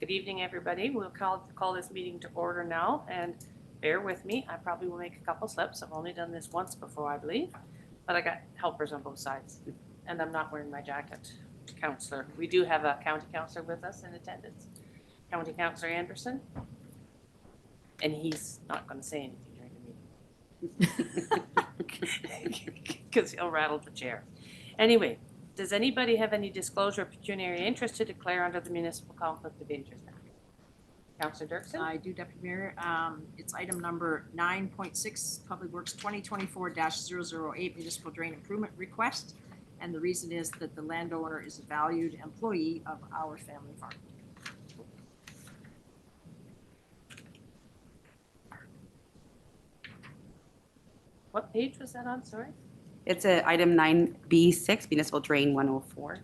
Good evening, everybody. We'll call this meeting to order now, and bear with me. I probably will make a couple slips. I've only done this once before, I believe, but I got helpers on both sides, and I'm not wearing my jacket. Counselor, we do have a county counselor with us in attendance, County Counselor Anderson, and he's not going to say anything during the meeting because he'll rattle the chair. Anyway, does anybody have any disclosure of pecuniary interest to declare under the Municipal Conflict of Interest Act? Councillor Dirksen? I do, Deputy Mayor. It's item number 9.6, Public Works 2024-008 Municipal Drain Improvement Request. And the reason is that the landowner is a valued employee of our family farm. What page was that on, sorry? It's item 9B6, Municipal Drain 104.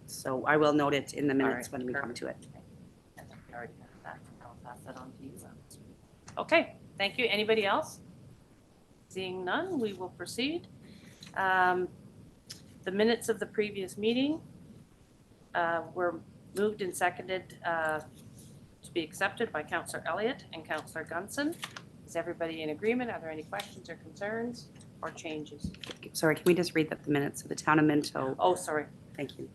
So I will note it in the minutes All right, when we come perfect. to it. I think we already have that. I'll pass that on to you. Okay, thank you. Anybody else? Seeing none, we will proceed. The minutes of the previous meeting were moved and seconded to be accepted by Councillor Elliott and Councillor Gunson. Is everybody in agreement? Are there any questions or concerns or changes? Sorry, can we just read the minutes of the Town of Minto? Oh, sorry. Thank you.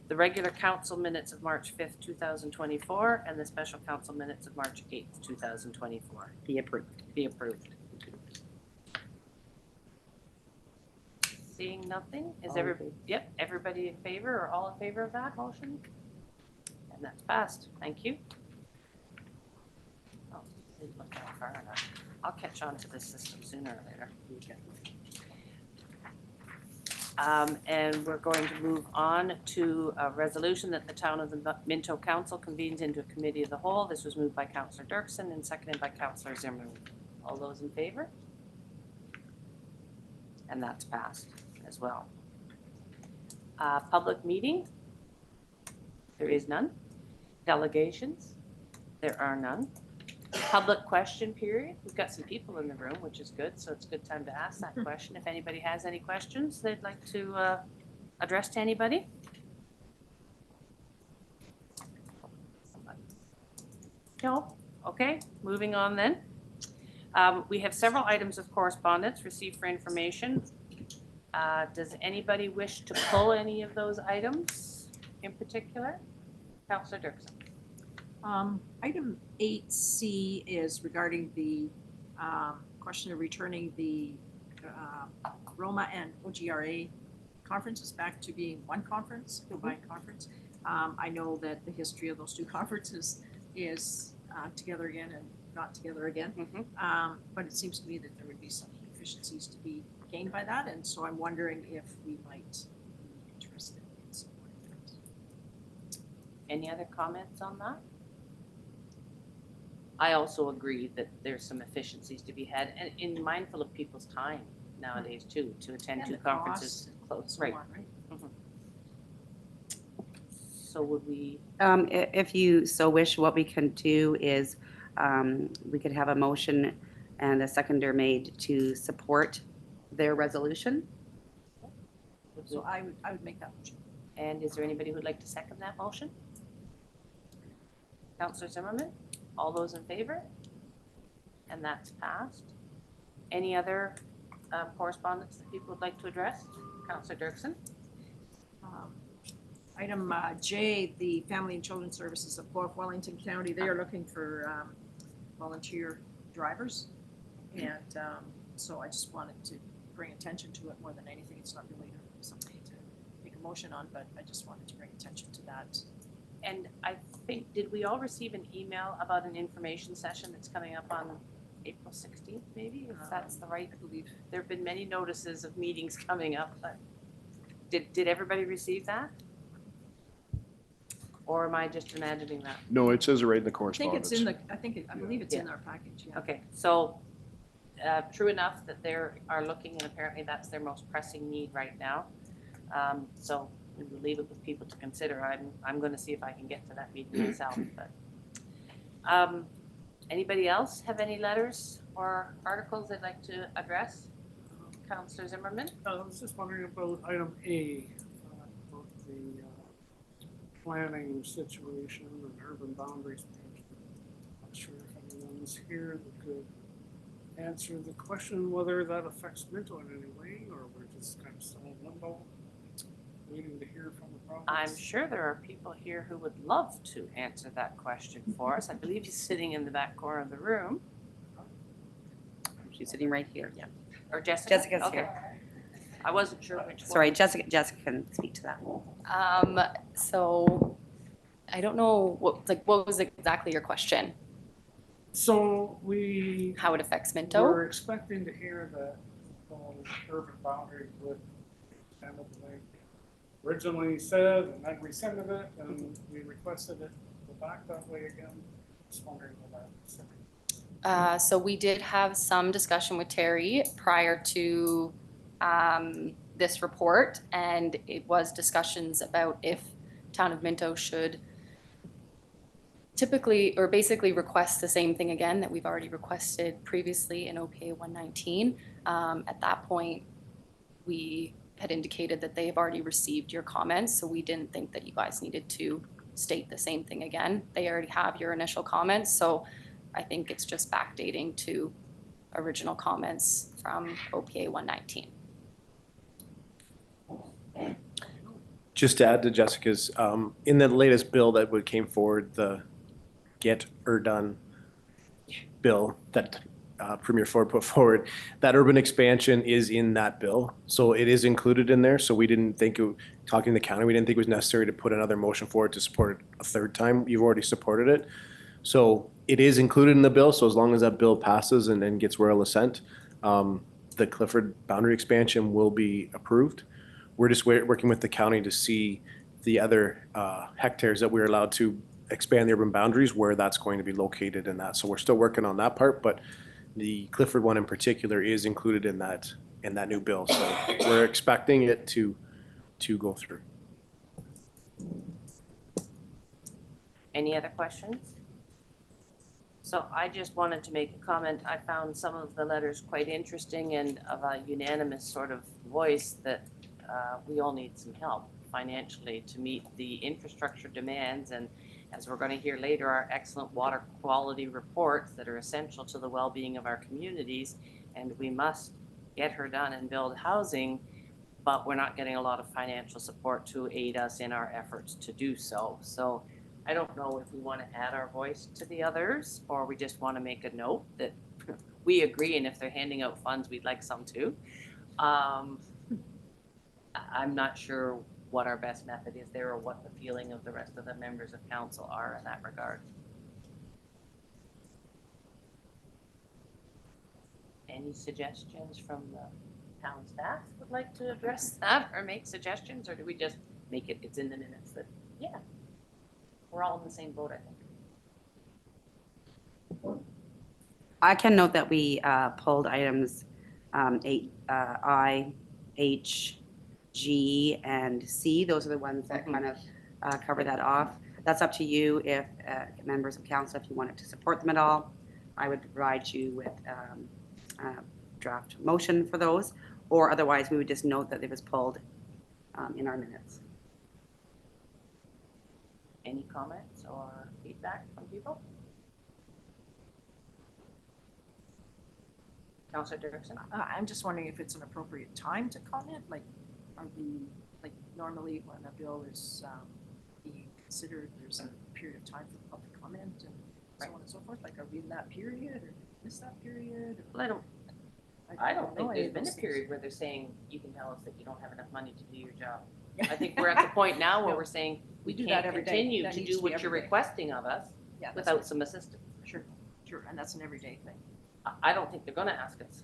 The regular council minutes of March 5th, 2024, and the special council minutes of March 8th, 2024. Be approved. Be approved. Seeing nothing, is everybody, yep, everybody in favor or all in favor of that motion? And that's passed. Thank you. Oh, didn't look that far enough. I'll catch on to this system sooner or later. And we're going to move on to a resolution that the Town of the Minto Council convenes into a committee of the whole. This was moved by Councillor Dirksen and seconded by Councillor Zimmerman. All those in favor? And that's passed as well. Public meeting? There is none. Delegations? There are none. Public question period? We've got some people in the room, which is good, so it's a good time to ask that question. If anybody has any questions they'd like to address to anybody? No? Okay, moving on then. We have several items of correspondence received for information. Does anybody wish to pull any of those items in particular? Councillor Dirksen. Item 8C is regarding the question of returning the Roma and OGRA conferences back to being one conference, combined conference. I know that the history of those two conferences is together again and not together again. But it seems to me that there would be some efficiencies to be gained by that, and so I'm wondering if we might be interested in supporting that. Any other comments on that? I also agree that there's some efficiencies to be had, and in mindful of people's time nowadays too, to attend And two the conferences cost close, So right? on, right? So would we, If you so wish, what we can do is we could have a motion and a seconder made to support their resolution. So I would make that motion. and is there anybody who'd like to second that motion? Councillor Zimmerman, all those in favor? And that's passed. Any other correspondence that people would like to address? Councillor Dirksen? Item J, the Family and Children's Services of Wellington County, they are looking for volunteer drivers. And so I just wanted to bring attention to it more than anything. It's not really something to make a motion on, but I just wanted to bring attention to that. And I think, did we all receive an email about an information session that's coming up on April 16th, maybe? If that's the right, I believe. there have been many notices of meetings coming up, but did everybody receive that? Or am I just imagining that? No, it says it right in the I think correspondence. it's in the, I believe it's in our package, yeah. Okay, so true enough that they are looking, and apparently that's their most pressing need right now. So we will leave it with people to consider. I'm going to see if I can get to that meeting myself. But anybody else have any letters or articles they'd like to address? Councillor Zimmerman? I was just wondering about item A, about the planning situation and urban boundaries. Not sure if anyone's here that could answer the question whether that affects Minto in any way, or we're just kind of still in limbo, waiting to hear from the province. I'm sure there are people here who would love to answer that question for us. I believe he's sitting in the back corner of the room. She's sitting right here, yeah. Or Jessica? Jessica's Okay. here. I wasn't sure which one. Sorry, Jessica can speak to that. So I don't know what was exactly your question? So we How it affects Minto? were expecting to hear that the urban boundary would kind of the way originally said, and then rescinded it, and we requested it to go back that way again. Just wondering what that. So we did have some discussion with Terry prior to this report, and it was discussions about if Town of Minto should typically or basically request the same thing again that we've already requested previously in OPA 119. At that point, we had indicated that they have already received your comments, so we didn't think that you guys needed to state the same thing again. They already have your initial comments, so I think it's just backdating to original comments from OPA 119. Just to add to Jessica's, in the latest bill that came forward, the Get Done bill that Premier Ford put forward, that urban expansion is in that bill. So it is included in there. So we didn't think, talking to the county, we didn't think it was necessary to put another motion forward to support it a third time. You've already supported it. So it is included in the bill. So as long as that bill passes and then gets royal assent, the Clifford boundary expansion will be approved. We're just working with the county to see the other hectares that we're allowed to expand the urban boundaries, where that's going to be located in that. So we're still working on that part, but the Clifford one in particular is included in that new bill. So we're expecting it to go through. Any other questions? So I just wanted to make a comment. I found some of the letters quite interesting and of a unanimous sort of voice that we all need some help financially to meet the infrastructure demands, and as we're going to hear later, our excellent water quality reports that are essential to the well-being of our communities. And we must get her done and build housing, but we're not getting a lot of financial support to aid us in our efforts to do so. So I don't know if we want to add our voice to the others, or we just want to make a note that we agree, and if they're handing out funds, we'd like some too. I'm not sure what our best method is there, or what the feeling of the rest of the members of council are in that regard. Any suggestions from the town staff would like to address that or make suggestions, or do we just make it's in the minutes that, yeah, we're all in the same boat, I think. I can note that we pulled items 8I, H, G, and C. Those are the ones that kind of cover that off. That's up to you if members of council, if you wanted to support them at all. I would provide you with a draft motion for those, or otherwise we would just note that it was pulled in our minutes. Any comments or feedback from people? Councillor Dirksen? I'm just wondering if it's an appropriate time to comment, like, are we, like, normally when a bill is being considered, there's a period of time for public comment and so on and so forth, like, are we in that period, or did we miss that period? Or- Well, I don't think know any there's of been a those things. period where they're saying, you can tell us that you don't have enough money to do your job. I think we're at the point now where No. we're saying, we We do can't that every day. continue That to needs do to be what you're every day. requesting of us Yeah, that's without right. some assistance. Sure, sure, and that's an everyday thing. I don't think they're gonna ask us.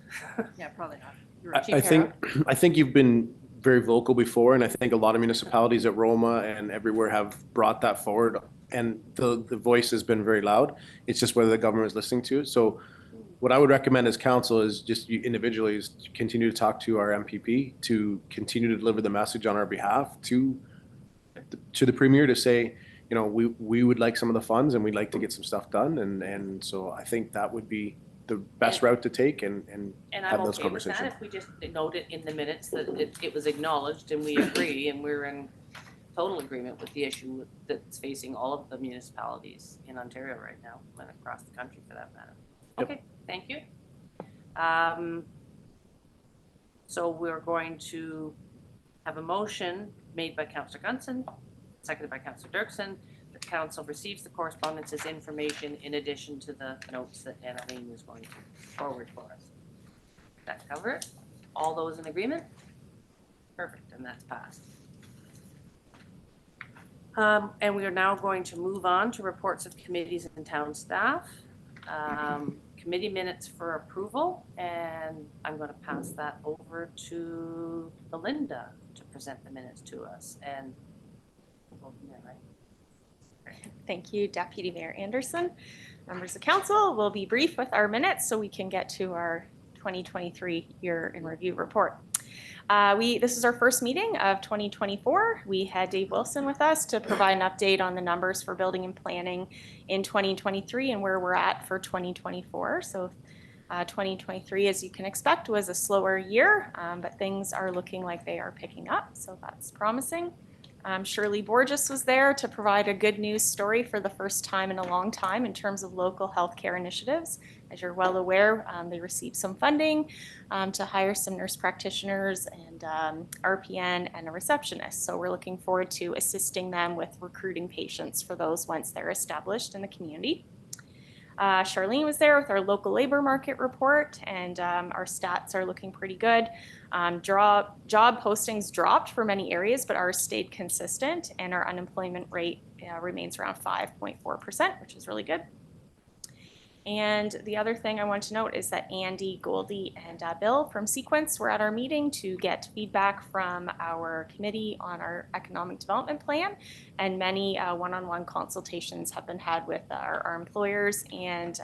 Yeah, probably not. You're I right. I think, I think you've been very vocal before, and I think a lot of municipalities at Roma and everywhere have brought that forward, and the voice has been very loud. It's just whether the government is listening to it. So what I would recommend as council is just you individually is to continue to talk to our MPP, to continue to deliver the message on our behalf to the premier, to say, you know, we would like some of the funds and we'd like to get some stuff done. And so I think that would be the best route to take and And have I'm those okay with that conversations. if we just note it in the minutes that it was acknowledged and we agree and we're in total agreement with the issue that's facing all of the municipalities in Ontario right now, and across the country for that matter. Yep. Okay, thank you. So we're going to have a motion made by Councillor Gunson, seconded by Councillor Dirksen. The council receives the correspondence as information in addition to the notes that Annalene is going to forward for us. That cover it? All those in agreement? Perfect, and that's passed. And we are now going to move on to reports of committees and town staff. Committee minutes for approval, and I'm going to pass that over to Belinda to present the minutes to us. And we'll go from there, right? Thank you, Deputy Mayor Anderson. Members of council, we'll be brief with our minutes so we can get to our 2023 year in review report. This is our first meeting of 2024. We had Dave Wilson with us to provide an update on the numbers for building and planning in 2023 and where we're at for 2024. So 2023, as you can expect, was a slower year, but things are looking like they are picking up, so that's promising. Shirley Borges was there to provide a good news story for the first time in a long time in terms of local healthcare initiatives. As you're well aware, they received some funding to hire some nurse practitioners and RPN and a receptionist. So we're looking forward to assisting them with recruiting patients for those once they're established in the community. Charlene was there with our local labor market report, and our stats are looking pretty good. Job postings dropped for many areas, but ours stayed consistent, and our unemployment rate remains around 5.4%, which is really good. And the other thing I want to note is that Andy, Goldie, and Bill from Sequence were at our meeting to get feedback from our committee on our economic development plan, and many one-on-one consultations have been had with our employers and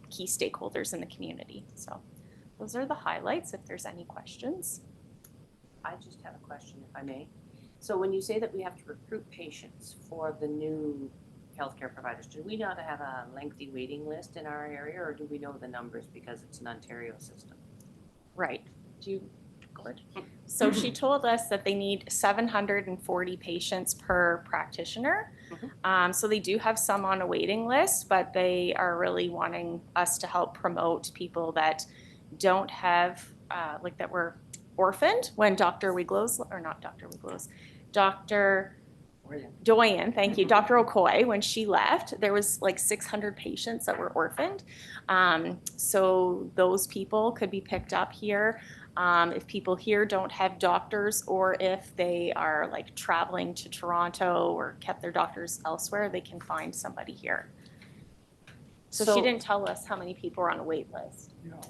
key stakeholders in the community. So those are the highlights, if there's any questions. I just have a question, if I may. So when you say that we have to recruit patients for the new healthcare providers, do we not have a lengthy waiting list in our area, or do we know the numbers because it's an Ontario system? Right. Do you, Gord? So she told us that they need 740 patients per practitioner. So they do have some on a waiting list, but they are really wanting us to help promote people that don't have, like that were orphaned when Dr. Wiglow's, or not Dr. Wiglow's, Dr. Doyen, thank you, Dr. Okoye, when she left, there was like 600 patients that were orphaned. So those people could be picked up here. If people here don't have doctors, or if they are like traveling to Toronto or kept their doctors elsewhere, they can find somebody here. So she didn't tell us how many people are on a wait list. No,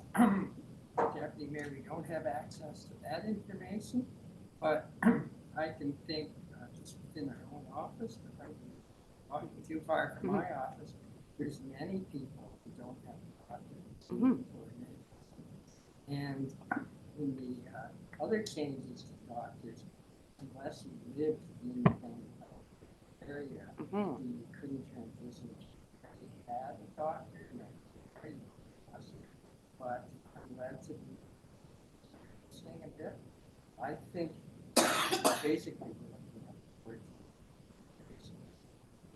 Deputy Mayor, we don't have access to that information, but I can think just within our own office, without walking too far from my office, there's many people who don't have doctors. And in the other changes to doctors, unless you lived in an area, you couldn't transition to have a doctor. But I'm glad to be saying a bit. I think basically we're looking at work,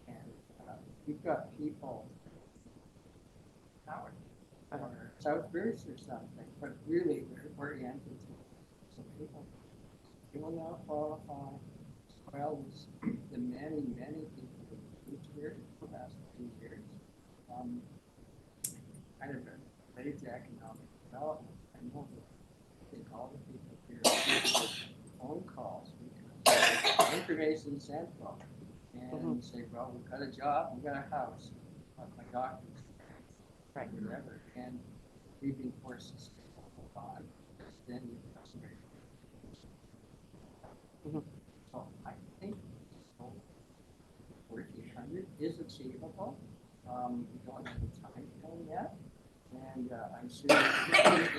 and we've got people Howard or South Bruce or something, but really we're oriented to some people who will now qualify as well as the many people who moved here in the last few years. Kind of related to economic development. I know that I think all the people here get phone calls because information central, and say, well, we've got a job, we've got a house, my doctor's right, whatever, and we've been forced to stay on. Then you customer. So I think 1,400 is achievable. We don't have the time frame yet. And I'm sure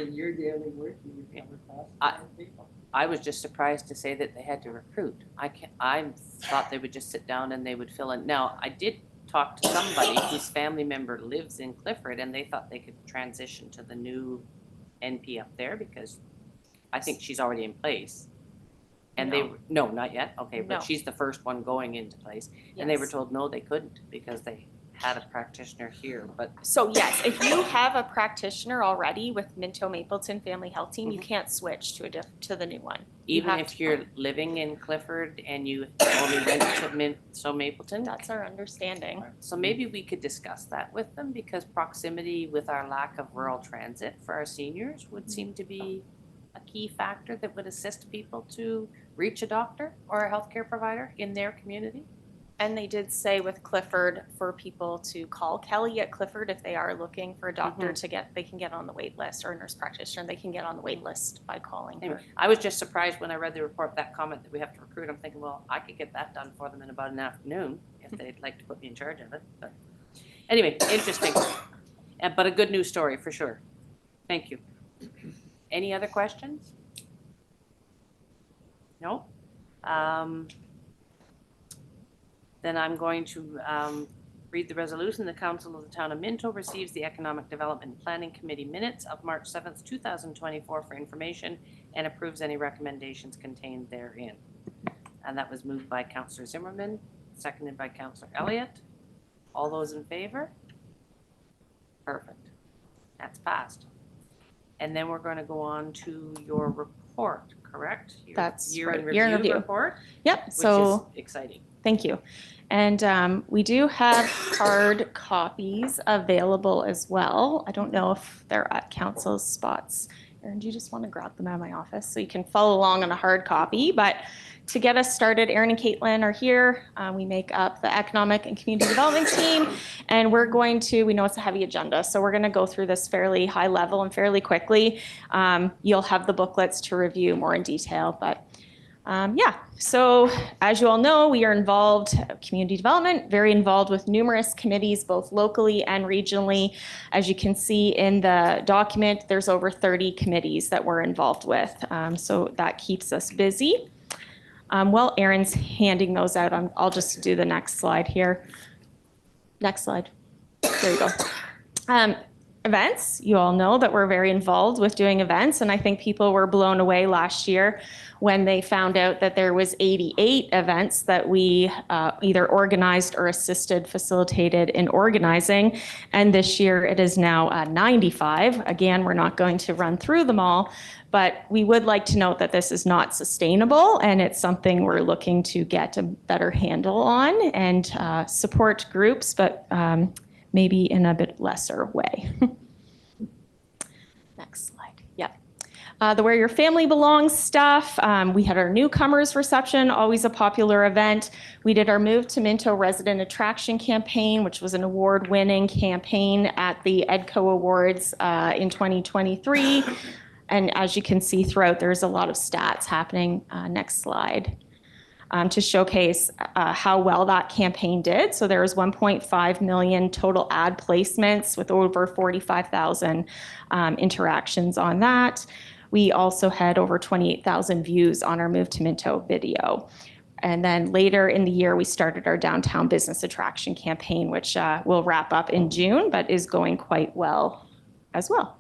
in your daily work, you would come across people. I was just surprised to say that they had to recruit. I thought they would just sit down and they would fill in. Now, I did talk to somebody whose family member lives in Clifford, and they thought they could transition to the new NP up there because I think she's already in place. And they, no, not yet, okay, No. but she's the first one going into place. And they were Yes. told, no, they couldn't because they had a practitioner here, but So yes, if you have a practitioner already with Minto Mapleton Family Health Team, you can't switch to the new one. You even have if to you're find- living in Clifford and you only went to Mapleton. That's our understanding. So maybe we could discuss that with them because proximity with our lack of rural transit for our seniors would seem to be a key factor that would assist people to reach a doctor or a healthcare provider in their community. And they did say with Clifford for people to call Kelly at Clifford if they are looking for a doctor they can get on the wait list, or a nurse practitioner, they can get on the wait list by calling Anyway, her. I was just surprised when I read the report, that comment that we have to recruit. I'm thinking, well, I could get that done for them in about an afternoon if they'd like to put me in charge of it. But anyway, interesting. But a good news story for sure. Thank you. Any other questions? No? Then I'm going to read the resolution. The Council of the Town of Minto receives the Economic Development and Planning Committee minutes of March 7th, 2024 for information and approves any recommendations contained therein. And that was moved by Councillor Zimmerman, seconded by Councillor Elliott. All those in favor? Perfect. That's passed. And then we're going to go on to your report, correct? Your That's year in right, year in review review. report, Yep, which so is exciting. thank you. And we do have hard copies available as well. I don't know if they're at council's spots. Erin, do you just want to grab them out of my office so you can follow along on a hard copy? But to get us started, Erin and Caitlin are here. We make up the Economic and Community Development team, and we know it's a heavy agenda, so we're going to go through this fairly high level and fairly quickly. You'll have the booklets to review more in detail, but so as you all know, we are involved, community development, very involved with numerous committees, both locally and regionally. As you can see in the document, there's over 30 committees that we're involved with. So that keeps us busy. While Erin's handing those out, I'll just do the next slide here. Next slide. There you go. Events, you all know that we're very involved with doing events, and I think people were blown away last year when they found out that there was 88 events that we either organized or assisted, facilitated in organizing, and this year it is now 95. Again, we're not going to run through them all, but we would like to note that this is not sustainable, and it's something we're looking to get a better handle on and support groups, but maybe in a bit lesser way. Next slide. Yeah. The Where Your Family Belongs stuff. We had our newcomers reception, always a popular event. We did our Move to Minto Resident Attraction campaign, which was an award-winning campaign at the EDCO Awards in 2023. And as you can see throughout, there's a lot of stats happening. Next slide. To showcase how well that campaign did. So there was 1.5 million total ad placements with over 45,000 interactions on that. We also had over 28,000 views on our Move to Minto video. And then later in the year, we started our Downtown Business Attraction campaign, which will wrap up in June, but is going quite well as well.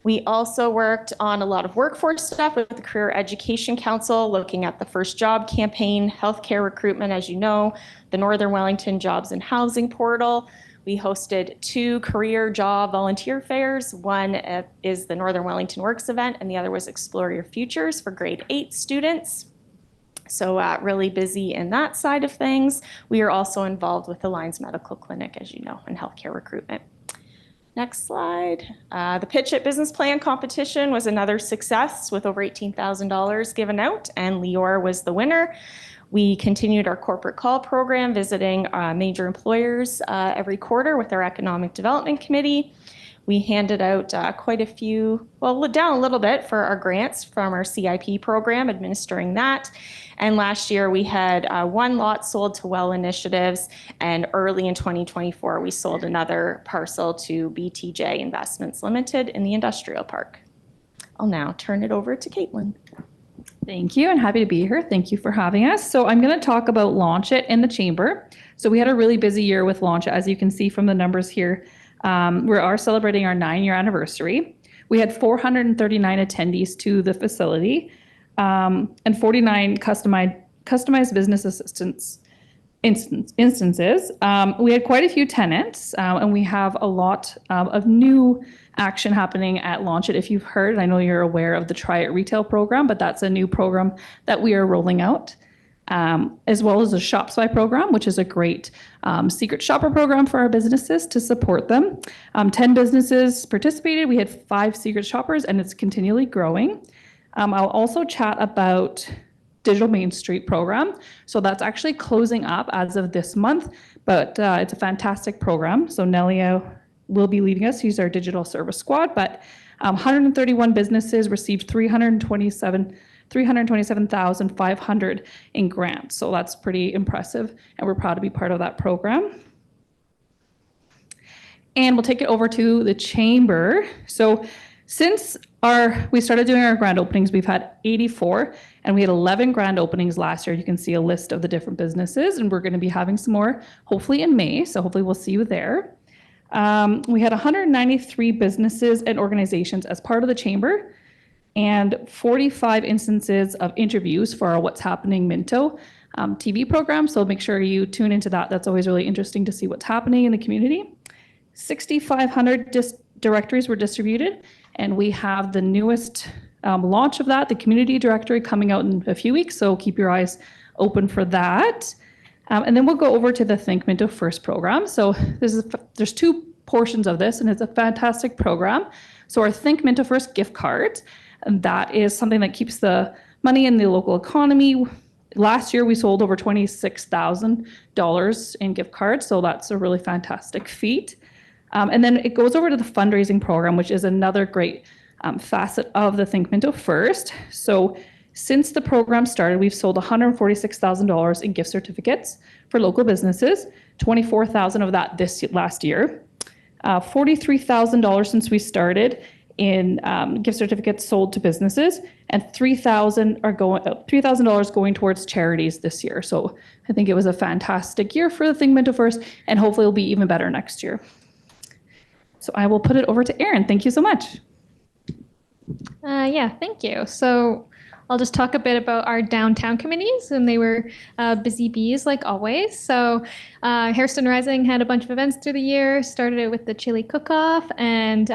We also worked on a lot of workforce stuff with the Career Education Council, looking at the First Job campaign, healthcare recruitment, as you know, the Northern Wellington Jobs and Housing Portal. We hosted 2 career job volunteer fairs. One is the Northern Wellington Works event, and the other was Explore Your Futures for grade 8 students. So really busy in that side of things. We are also involved with the Lions Medical Clinic, as you know, in healthcare recruitment. Next slide. The Pitch It Business Plan competition was another success with over $18,000 given out, and Lior was the winner. We continued our corporate call program, visiting major employers every quarter with our Economic Development Committee. We handed out quite a few, well, down a little bit for our grants from our CIP program, administering that. And last year we had 1 lot sold to Well Initiatives, and early in 2024 we sold another parcel to BTJ Investments Limited in the Industrial Park. I'll now turn it over to Caitlin. Thank you, and happy to be here. Thank you for having us. So I'm going to talk about Launch It in the Chamber. So we had a really busy year with Launch It, as you can see from the numbers here. We are celebrating our 9-year anniversary. We had 439 attendees to the facility. and 49 customized business assistance instances. We had quite a few tenants, and we have a lot of new action happening at Launch It. If you've heard, I know you're aware of the Try It Retail program, but that's a new program that we are rolling out, as well as the Shop Spy program, which is a great secret shopper program for our businesses to support them. 10 businesses participated. We had 5 secret shoppers, and it's continually growing. I'll also chat about Digital Main Street program. So that's actually closing up as of this month, but it's a fantastic program. So Nelia will be leading us. He's our digital service squad, but 131 businesses received 327,500 in grants. So that's pretty impressive, and we're proud to be part of that program. And we'll take it over to the chamber. So since we started doing our grand openings, we've had 84, and we had 11 grand openings last year. You can see a list of the different businesses, and we're going to be having some more hopefully in May. So hopefully we'll see you there. We had 193 businesses and organizations as part of the chamber, and 45 instances of interviews for our What's Happening Minto TV program. So make sure you tune into that. That's always really interesting to see what's happening in the community. 6,500 directories were distributed, and we have the newest launch of that, the community directory, coming out in a few weeks. So keep your eyes open for that. And then we'll go over to the Think Minto First program. So there's 2 portions of this, and it's a fantastic program. So our Think Minto First gift cards, and that is something that keeps the money in the local economy. Last year, we sold over $26,000 in gift cards. So that's a really fantastic feat. And then it goes over to the fundraising program, which is another great facet of the Think Minto First. So since the program started, we've sold $146,000 in gift certificates for local businesses, $24,000 of that last year, $43,000 since we started in gift certificates sold to businesses, and $3,000 going towards charities this year. So I think it was a fantastic year for the Think Minto First, and hopefully it'll be even better next year. So I will put it over to Erin. Thank you so much. Yeah, thank you. So I'll just talk a bit about our downtown committees, and they were busy bees like always. So Hairston Rising had a bunch of events through the year, started it with the chili cook-off, and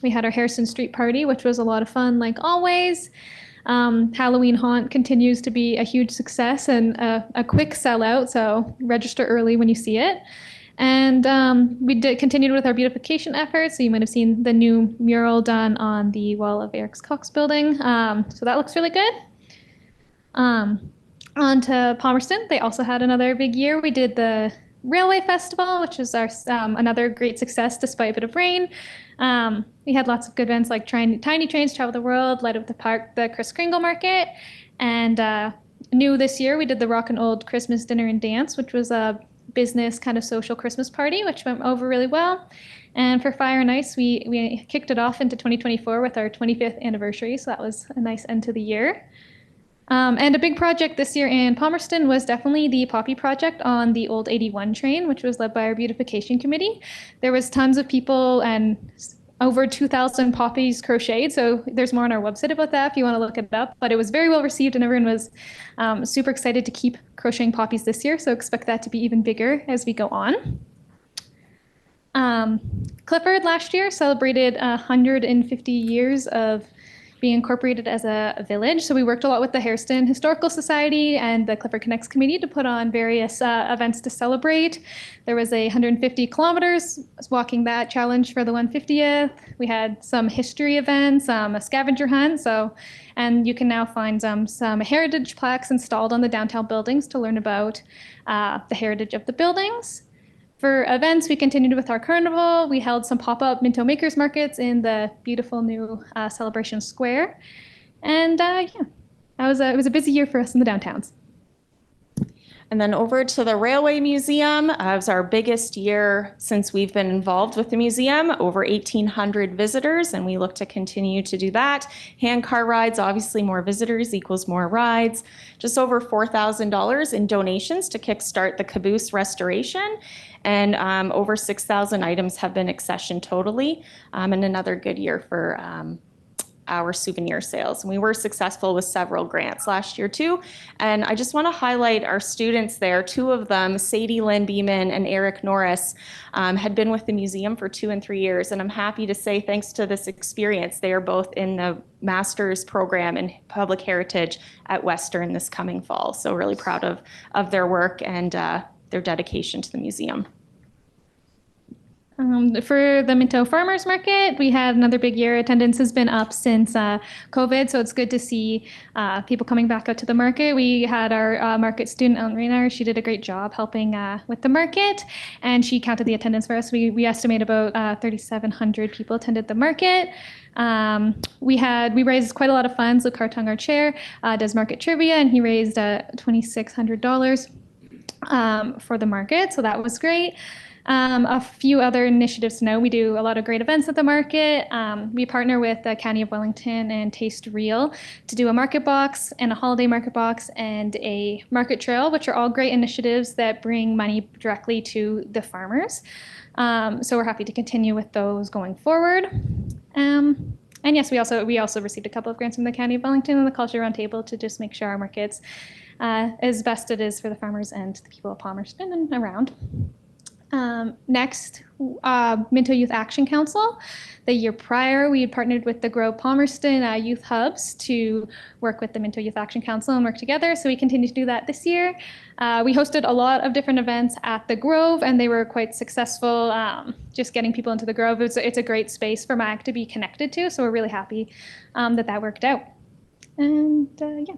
we had our Hairston Street Party, which was a lot of fun like always. Halloween Haunt continues to be a huge success and a quick sellout, so register early when you see it. And we continued with our beautification efforts. So you might have seen the new mural done on the wall of Eric's Cox building. So that looks really good. On to Palmerston. They also had another big year. We did the Railway Festival, which is our another great success despite a bit of rain. We had lots of good events like Tiny Trains Travel the World, Light Up the Park, the Kris Kringle Market. And new this year, we did the Rock and Old Christmas Dinner and Dance, which was a business kind of social Christmas party, which went over really well. And for Fire and Ice, we kicked it off into 2024 with our 25th anniversary. So that was a nice end to the year. And a big project this year in Palmerston was definitely the Poppy Project on the old 81 train, which was led by our beautification committee. There was tons of people and over 2,000 poppies crocheted. So there's more on our website about that if you want to look it up. But it was very well received, and everyone was super excited to keep crocheting poppies this year. So expect that to be even bigger as we go on. Clifford last year celebrated 150 years of being incorporated as a village. So we worked a lot with the Hairston Historical Society and the Clifford Connects Committee to put on various events to celebrate. There was 150 kilometers walking that challenge for the 150th. We had some history events, a scavenger hunt. And you can now find some heritage plaques installed on the downtown buildings to learn about the heritage of the buildings. For events, we continued with our carnival. We held some pop-up Minto Makers Markets in the beautiful new Celebration Square. And yeah, it was a busy year for us in the downtowns. And then over to the Railway Museum. It was our biggest year since we've been involved with the museum, over 1,800 visitors, and we look to continue to do that. Handcar rides, obviously more visitors equals more rides. Just over $4,000 in donations to kickstart the caboose restoration. And over 6,000 items have been accessioned totally, and another good year for our souvenir sales. And we were successful with several grants last year too. And I just want to highlight our students there. Two of them, Sadie Lynn Beeman and Eric Norris, had been with the museum for 2 and 3 years. And I'm happy to say, thanks to this experience, they are both in the master's program in public heritage at Western this coming fall. So really proud of their work and their dedication to the museum. For the Minto Farmers Market, we had another big year. Attendance has been up since COVID, so it's good to see people coming back out to the market. We had our market student, Ellen Raynar. She did a great job helping with the market, and she counted the attendance for us. We estimate about 3,700 people attended the market. We raised quite a lot of funds. Luke Hartung, our chair, does market trivia, and he raised $2,600 for the market, so that was great. A few other initiatives to know. We do a lot of great events at the market. We partner with the County of Wellington and Taste Real to do a market box and a holiday market box and a market trail, which are all great initiatives that bring money directly to the farmers. So we're happy to continue with those going forward. And yes, we also received a couple of grants from the County of Wellington and the Culture Roundtable to just make sure our markets as best it is for the farmers and the people of Palmerston and around. Next, Minto Youth Action Council. The year prior, we had partnered with the Grow Palmerston Youth Hubs to work with the Minto Youth Action Council and work together. So we continue to do that this year. We hosted a lot of different events at the Grove, and they were quite successful. Just getting people into the Grove, it's a great space for MAG to be connected to. So we're really happy that worked out. And yeah.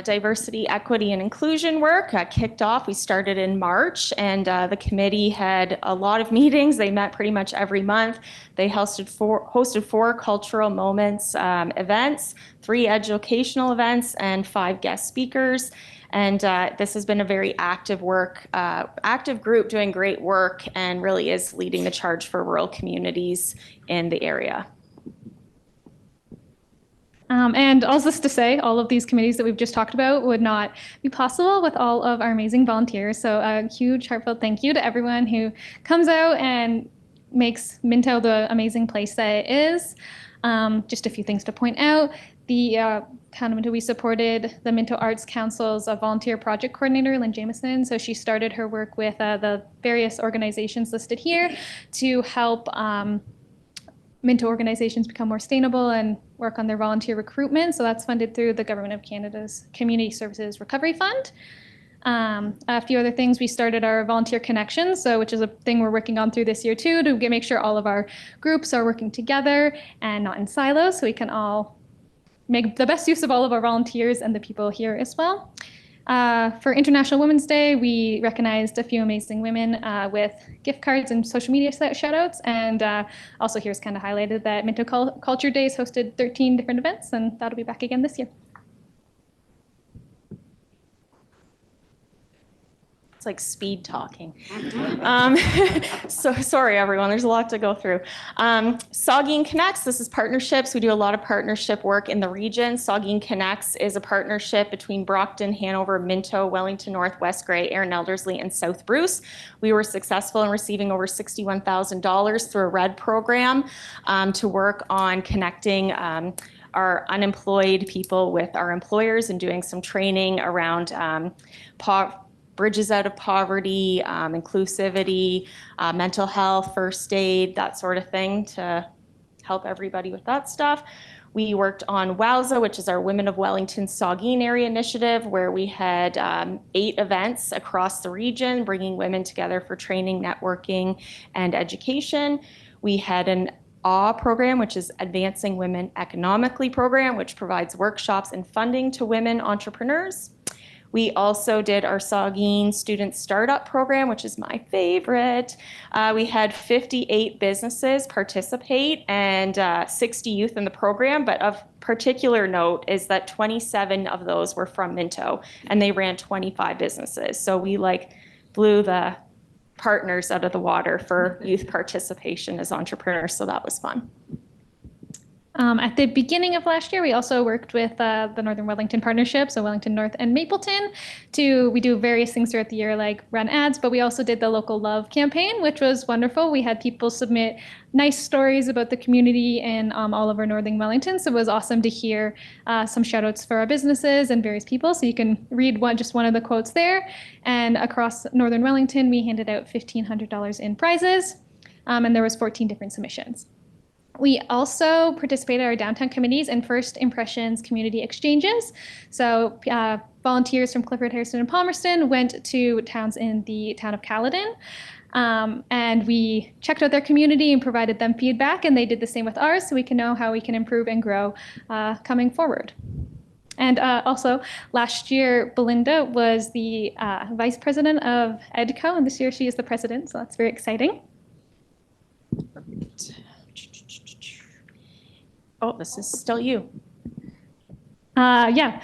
Diversity, equity, and inclusion work kicked off. We started in March, and the committee had a lot of meetings. They met pretty much every month. They hosted four cultural moments events, 3 educational events, and 5 guest speakers. And this has been a very active group doing great work, and really is leading the charge for rural communities in the area. And all this to say, all of these committees that we've just talked about would not be possible with all of our amazing volunteers. So a huge heartfelt thank you to everyone who comes out and makes Minto the amazing place that it is. Just a few things to point out. The Town of Minto, we supported the Minto Arts Council's volunteer project coordinator, Lynn Jameson. So she started her work with the various organizations listed here to help Minto organizations become more sustainable and work on their volunteer recruitment. So that's funded through the Government of Canada's Community Services Recovery Fund. A few other things, we started our volunteer connections, which is a thing we're working on through this year too, to make sure all of our groups are working together and not in silos, so we can all make the best use of all of our volunteers and the people here as well. For International Women's Day, we recognized a few amazing women with gift cards and social media shout-outs. And also here's kind of highlighted that Minto Culture Days hosted 13 different events, and that'll be back again this year. It's like speed talking. So sorry, everyone. There's a lot to go through. Saugeen Connects, this is partnerships. We do a lot of partnership work in the region. Saugeen Connects is a partnership between Brockton, Hanover, Minto, Wellington North, West Grey, Erin Elderslie, and South Bruce. We were successful in receiving over $61,000 through a RED program to work on connecting our unemployed people with our employers and doing some training around bridges out of poverty, inclusivity, mental health, first aid, that sort of thing, to help everybody with that stuff. We worked on WOWSA, which is our Women of Wellington Saugeen Area Initiative, where we had 8 events across the region, bringing women together for training, networking, and education. We had an AW program, which is Advancing Women Economically program, which provides workshops and funding to women entrepreneurs. We also did our Saugeen Student Startup Program, which is my favorite. We had 58 businesses participate and 60 youth in the program, but of particular note is that 27 of those were from Minto, and they ran 25 businesses. So we blew the partners out of the water for youth participation as entrepreneurs, so that was fun. At the beginning of last year, we also worked with the Northern Wellington Partnership, so Wellington North and Mapleton. We do various things throughout the year, like run ads, but we also did the Local Love campaign, which was wonderful. We had people submit nice stories about the community in all over Northern Wellington, so it was awesome to hear some shout outs for our businesses and various people. So you can read just one of the quotes there. And across Northern Wellington, we handed out $1,500 in prizes, and there was 14 different submissions. We also participated in our downtown committees and first impressions community exchanges. So volunteers from Clifford, Harrison, and Palmerston went to towns in the town of Caledon. And we checked out their community and provided them feedback, and they did the same with ours, so we can know how we can improve and grow coming forward. And also, last year, Belinda was the vice president of EDCO, and this year she is the president, so that's very exciting. Oh, this is still you. Yeah.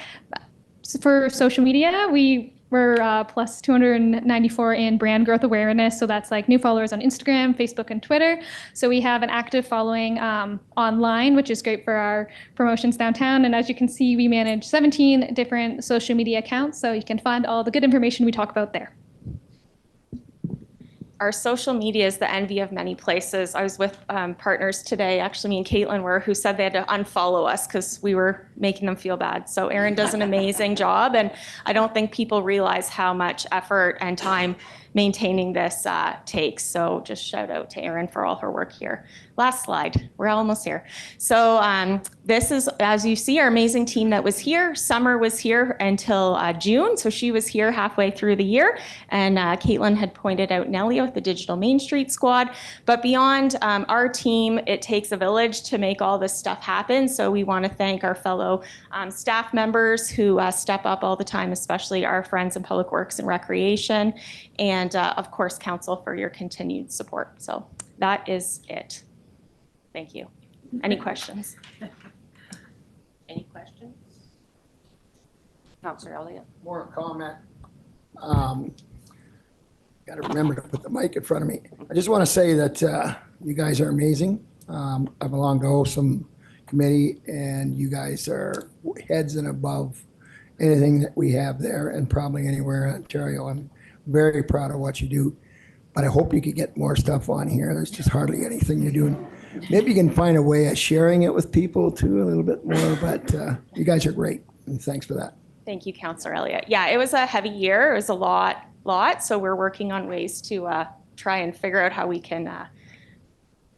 So for social media, we were plus 294 in brand growth awareness. So that's like new followers on Instagram, Facebook, and Twitter. So we have an active following online, which is great for our promotions downtown. And as you can see, we manage 17 different social media accounts. So you can find all the good information we talk about there. Our social media is the envy of many places. I was with partners today, actually me and Caitlin were, who said they had to unfollow us because we were making them feel bad. So Erin does an amazing job, and I don't think people realize how much effort and time maintaining this takes. So just shout out to Erin for all her work here. Last slide, we're almost here. So this is, as you see, our amazing team that was here. Summer was here until June, so she was here halfway through the year. And Caitlin had pointed out Nellie with the Digital Main Street Squad. But beyond our team, it takes a village to make all this stuff happen. So we want to thank our fellow staff members who step up all the time, especially our friends in Public Works and Recreation, and of course, Council for your continued support. So that is it. Thank you. Any questions? Any questions? Councillor Elliott? More comment. Got to remember to put the mic in front of me. I just want to say that you guys are amazing. I belong to OSUM committee, and you guys are heads and above anything that we have there, and probably anywhere in Ontario. I'm very proud of what you do, but I hope you could get more stuff on here. There's just hardly anything you're doing. Maybe you can find a way of sharing it with people too a little bit more, but you guys are great, and thanks for that. Thank you, Councillor Elliott. Yeah, it was a heavy year. It was a lot. So we're working on ways to try and figure out how we can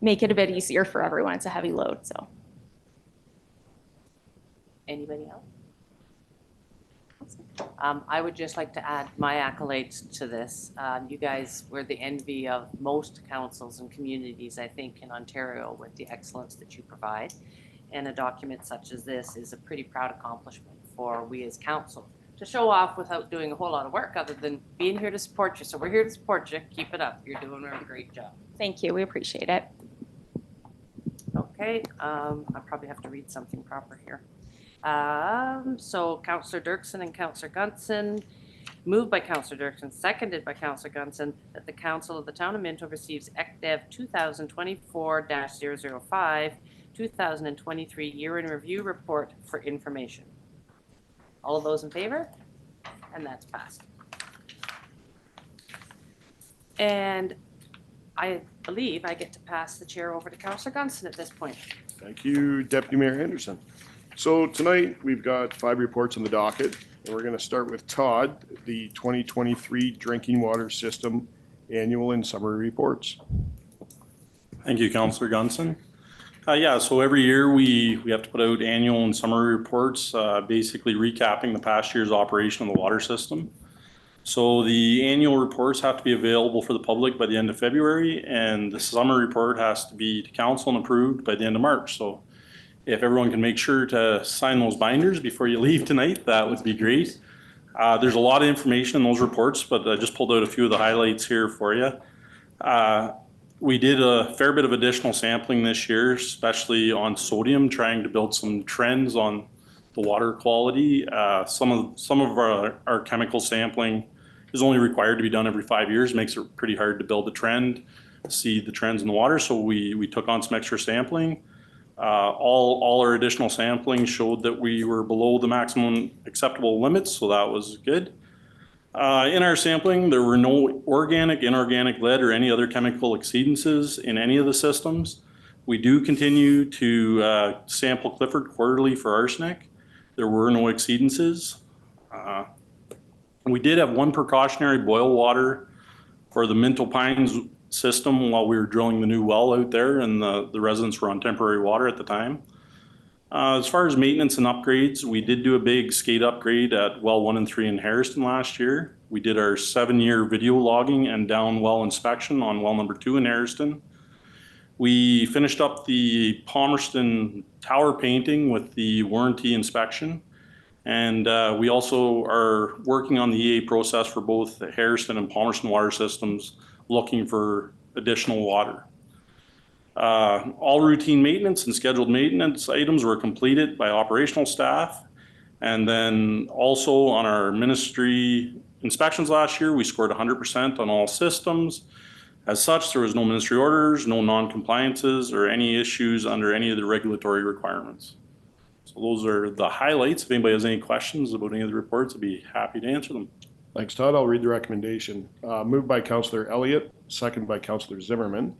make it a bit easier for everyone. It's a heavy load, so. Anybody else? I would just like to add my accolades to this. You guys were the envy of most councils and communities, I think, in Ontario with the excellence that you provide. And a document such as this is a pretty proud accomplishment for we as council to show off without doing a whole lot of work other than being here to support you. So we're here to support you. Keep it up. You're doing a great job. Thank you. We appreciate it. Okay, I probably have to read something proper here. So Councillor Dirksen and Councillor Gunson, moved by Councillor Dirksen, seconded by Councillor Gunson, that the Council of the Town of Minto receives ECDEV 2024-005, 2023 Year in Review Report for information. All of those in favor? And that's passed. And I believe I get to pass the chair over to Councillor Gunson at this point. Thank you, Deputy Mayor Henderson. So tonight we've got 5 reports on the docket, and we're going to start with Todd, the 2023 Drinking Water System Annual and Summary Reports. Thank you, Councillor Gunson. Yeah, so every year we have to put out annual and summary reports, basically recapping the past year's operation of the water system. So the annual reports have to be available for the public by the end of February, and the summary report has to be to council and approved by the end of March. So if everyone can make sure to sign those binders before you leave tonight, that would be great. There's a lot of information in those reports, but I just pulled out a few of the highlights here for you. We did a fair bit of additional sampling this year, especially on sodium, trying to build some trends on the water quality. Some of our chemical sampling is only required to be done every 5 years, makes it pretty hard to build a trend, see the trends in the water. So we took on some extra sampling. All our additional sampling showed that we were below the maximum acceptable limits, so that was good. In our sampling, there were no organic, inorganic lead or any other chemical exceedances in any of the systems. We do continue to sample Clifford quarterly for arsenic. There were no exceedances. We did have one precautionary boil water for the Minto Pines system while we were drilling the new well out there, and the residents were on temporary water at the time. As far as maintenance and upgrades, we did do a big skate upgrade at well 1 and 3 in Harrison last year. We did our 7-year video logging and down well inspection on well number 2 in Harrison. We finished up the Palmerston Tower painting with the warranty inspection. And we also are working on the EA process for both the Harrison and Palmerston water systems, looking for additional water. All routine maintenance and scheduled maintenance items were completed by operational staff. And then also on our ministry inspections last year, we scored 100% on all systems. As such, there was no ministry orders, no non-compliances, or any issues under any of the regulatory requirements. So those are the highlights. If anybody has any questions about any of the reports, I'd be happy to answer them. Thanks, Todd. I'll read the recommendation. Moved by Councillor Elliott, second by Councillor Zimmerman.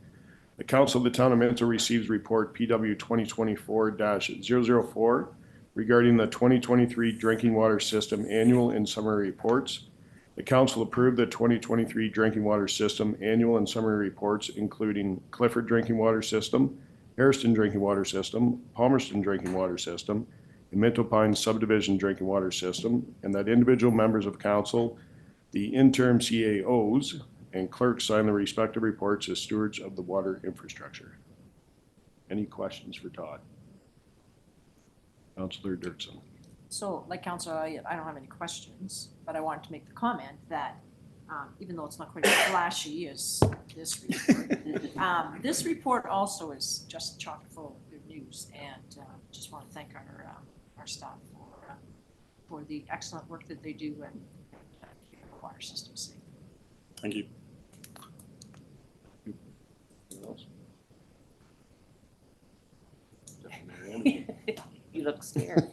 The Council of the Town of Minto receives report PW 2024-004 regarding the 2023 drinking water system annual and summary reports. The Council approved the 2023 drinking water system annual and summary reports, including Clifford Drinking Water System, Harrison Drinking Water System, Palmerston Drinking Water System, and Minto Pines Subdivision Drinking Water System, and that individual members of council, the interim CAOs, and clerks sign the respective reports as stewards of the water infrastructure. Any questions for Todd? Councillor Dirksen. So, like Councillor Elliott, I don't have any questions, but I wanted to make the comment that even though it's not quite as flashy as this report, this report also is just chock full of good news, and just want to thank our staff for the excellent work that they do and keep the water system safe. Thank you. Anyone else? You look scared.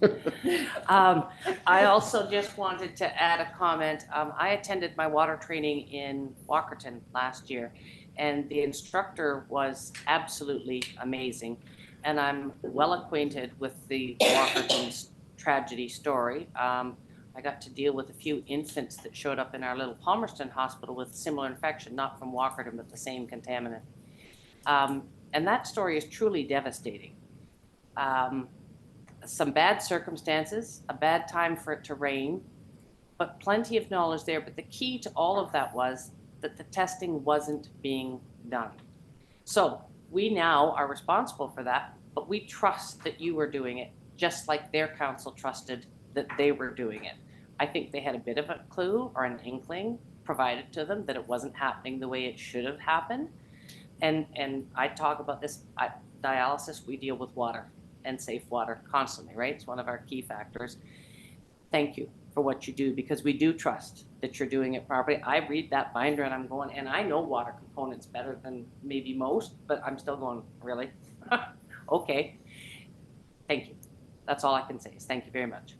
I also just wanted to add a comment. I attended my water training in Walkerton last year, and the instructor was absolutely amazing. And I'm well acquainted with the Walkerton tragedy story. I got to deal with a few infants that showed up in our little Palmerston hospital with similar infection, not from Walkerton, but the same contaminant. And that story is truly devastating. Some bad circumstances, a bad time for it to rain, but plenty of knowledge there. But the key to all of that was that the testing wasn't being done. So we now are responsible for that, but we trust that you were doing it just like their council trusted that they were doing it. I think they had a bit of a clue or an inkling provided to them that it wasn't happening the way it should have happened. And I talk about this dialysis, we deal with water and safe water constantly, right? It's one of our key factors. Thank you for what you do, because we do trust that you're doing it properly. I read that binder and I'm going, and I know water components better than maybe most, but I'm still going, really? Okay. Thank you. That's all I can say is thank you very much.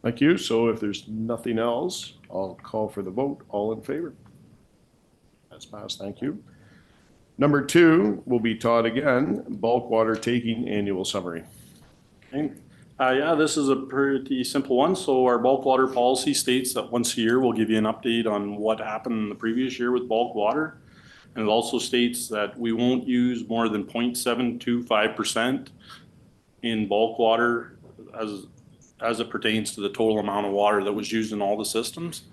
Thank you. So if there's nothing else, I'll call for the vote. All in favor? That's passed. Thank you. Number 2 will be Todd again, bulk water taking annual summary. Okay. Yeah, this is a pretty simple one. So our bulk water policy states that once a year we'll give you an update on what happened in the previous year with bulk water. And it also states that we won't use more than 0.725% in bulk water as it pertains to the total amount of water that was used in all the systems.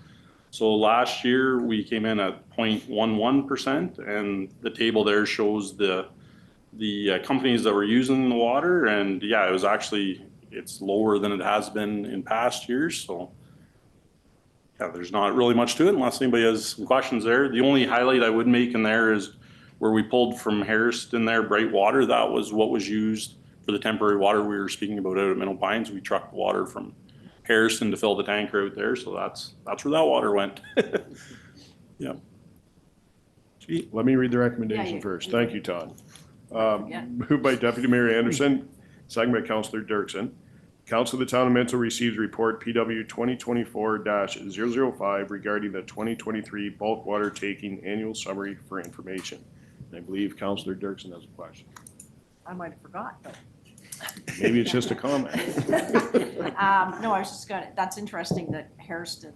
So last year we came in at 0.11%, and the table there shows the companies that were using the water, and yeah, it's lower than it has been in past years. So yeah, there's not really much to it unless anybody has some questions there. The only highlight I would make in there is where we pulled from Harrison there, bright water. That was what was used for the temporary water we were speaking about out at Minto Pines. We trucked water from Harrison to fill the tanker out there, so that's where that water went. Yeah. Let me read the recommendation Yeah. first. Thank you, Todd. Yeah. Moved by Deputy Mayor Anderson, second by Councillor Dirksen. Council of the Town of Minto receives report PW 2024-005 regarding the 2023 bulk water taking annual summary for information. And I believe Councillor Dirksen has a question. I might have forgot, though. Maybe it's just a comment. No, I was just gonna, that's interesting that Hairston,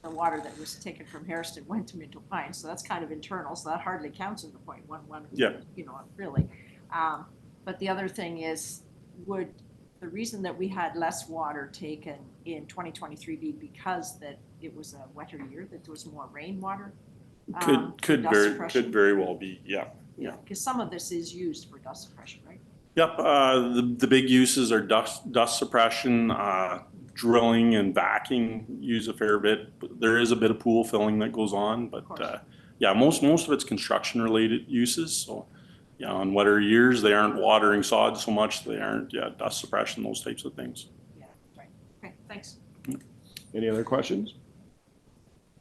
the water that was taken from Hairston went to Minto Pines, so that's kind of internal, so that hardly counts in the 0.11. Yeah. You know, really. But the other thing is, would the reason that we had less water taken in 2023 be because that it was a wetter year, that there was more rainwater? Could dust suppression? very well be, yeah. Yeah, because some of this is used for dust suppression, right? Yep, the big uses are dust suppression, drilling and vacuuming use a fair bit. There is a bit of pool filling that goes on, but yeah, most of it's construction related uses. So yeah, on wetter years, they aren't watering sod so much. They aren't, dust suppression, those types of things. Yeah, right. Okay, thanks. Any other questions?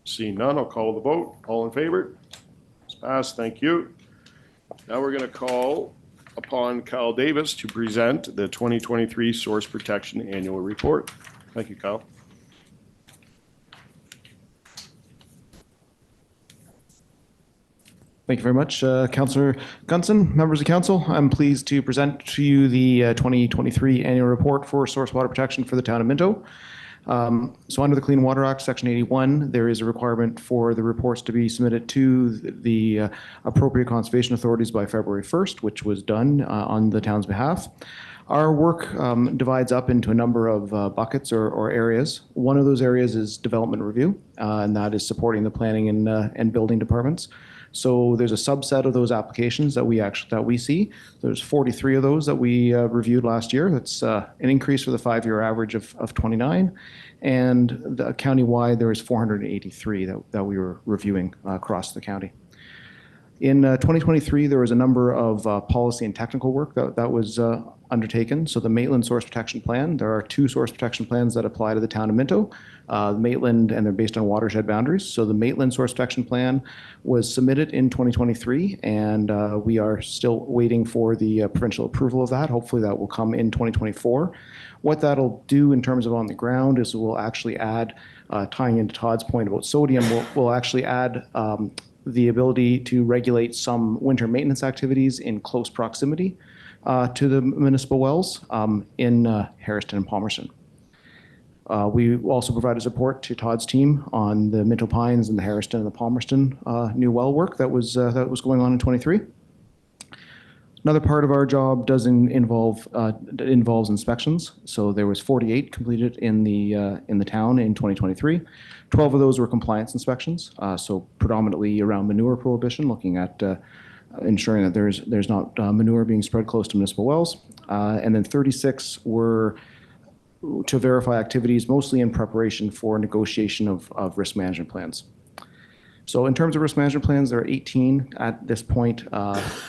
Seeing none, I'll call the vote. All in favor? It's passed. Thank you. Now we're going to call upon Kyle Davis to present the 2023 Source Protection Annual Report. Thank you, Kyle. Thank you very much, Councillor Gunson, members of council. I'm pleased to present to you the 2023 annual report for source water protection for the town of Minto. So under the Clean Water Act, Section 81, there is a requirement for the reports to be submitted to the appropriate conservation authorities by February 1st, which was done on the town's behalf. Our work divides up into a number of buckets or areas. One of those areas is development review, and that is supporting the planning and building departments. So there's a subset of those applications that we see. There's 43 of those that we reviewed last year. That's an increase for the 5-year average of 29. And countywide, there was 483 that we were reviewing across the county. In 2023, there was a number of policy and technical work that was undertaken. So the Maitland Source Protection Plan, there are 2 source protection plans that apply to the town of Minto. The Maitland, and they're based on watershed boundaries. So the Maitland Source Protection Plan was submitted in 2023, and we are still waiting for the provincial approval of that. Hopefully that will come in 2024. What that'll do in terms of on the ground is we'll actually add, tying into Todd's point about sodium, we'll actually add the ability to regulate some winter maintenance activities in close proximity to the municipal wells in Hairston and Palmerston. We also provided support to Todd's team on the Minto Pines and the Hairston and the Palmerston new well work that was going on in 23. Another part of our job involves inspections. So there was 48 completed in the town in 2023. 12 of those were compliance inspections. So predominantly around manure prohibition, looking at ensuring that there's not manure being spread close to municipal wells. And then 36 were to verify activities, mostly in preparation for negotiation of risk management plans. So in terms of risk management plans, there are 18 at this point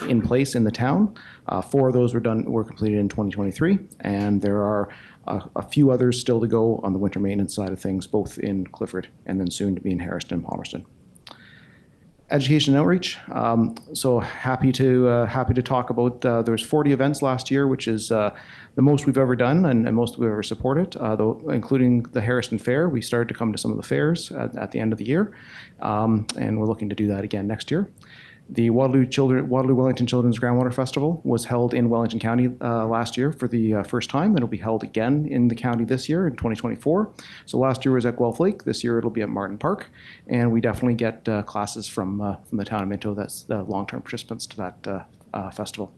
in place in the town. 4 of those were completed in 2023, and there are a few others still to go on the winter maintenance side of things, both in Clifford and then soon to be in Hairston and Palmerston. Education and outreach. So happy to talk about. There was 40 events last year, which is the most we've ever done and most we've ever supported, though, including the Hairston Fair. We started to come to some of the fairs at the end of the year, and we're looking to do that again next year. The Waterloo Wellington Children's Groundwater Festival was held in Wellington County last year for the first time, and it'll be held again in the county this year in 2024. So last year was at Guelph Lake. This year it'll be at Martin Park, and we definitely get classes from the town of Minto that's the long-term participants to that festival.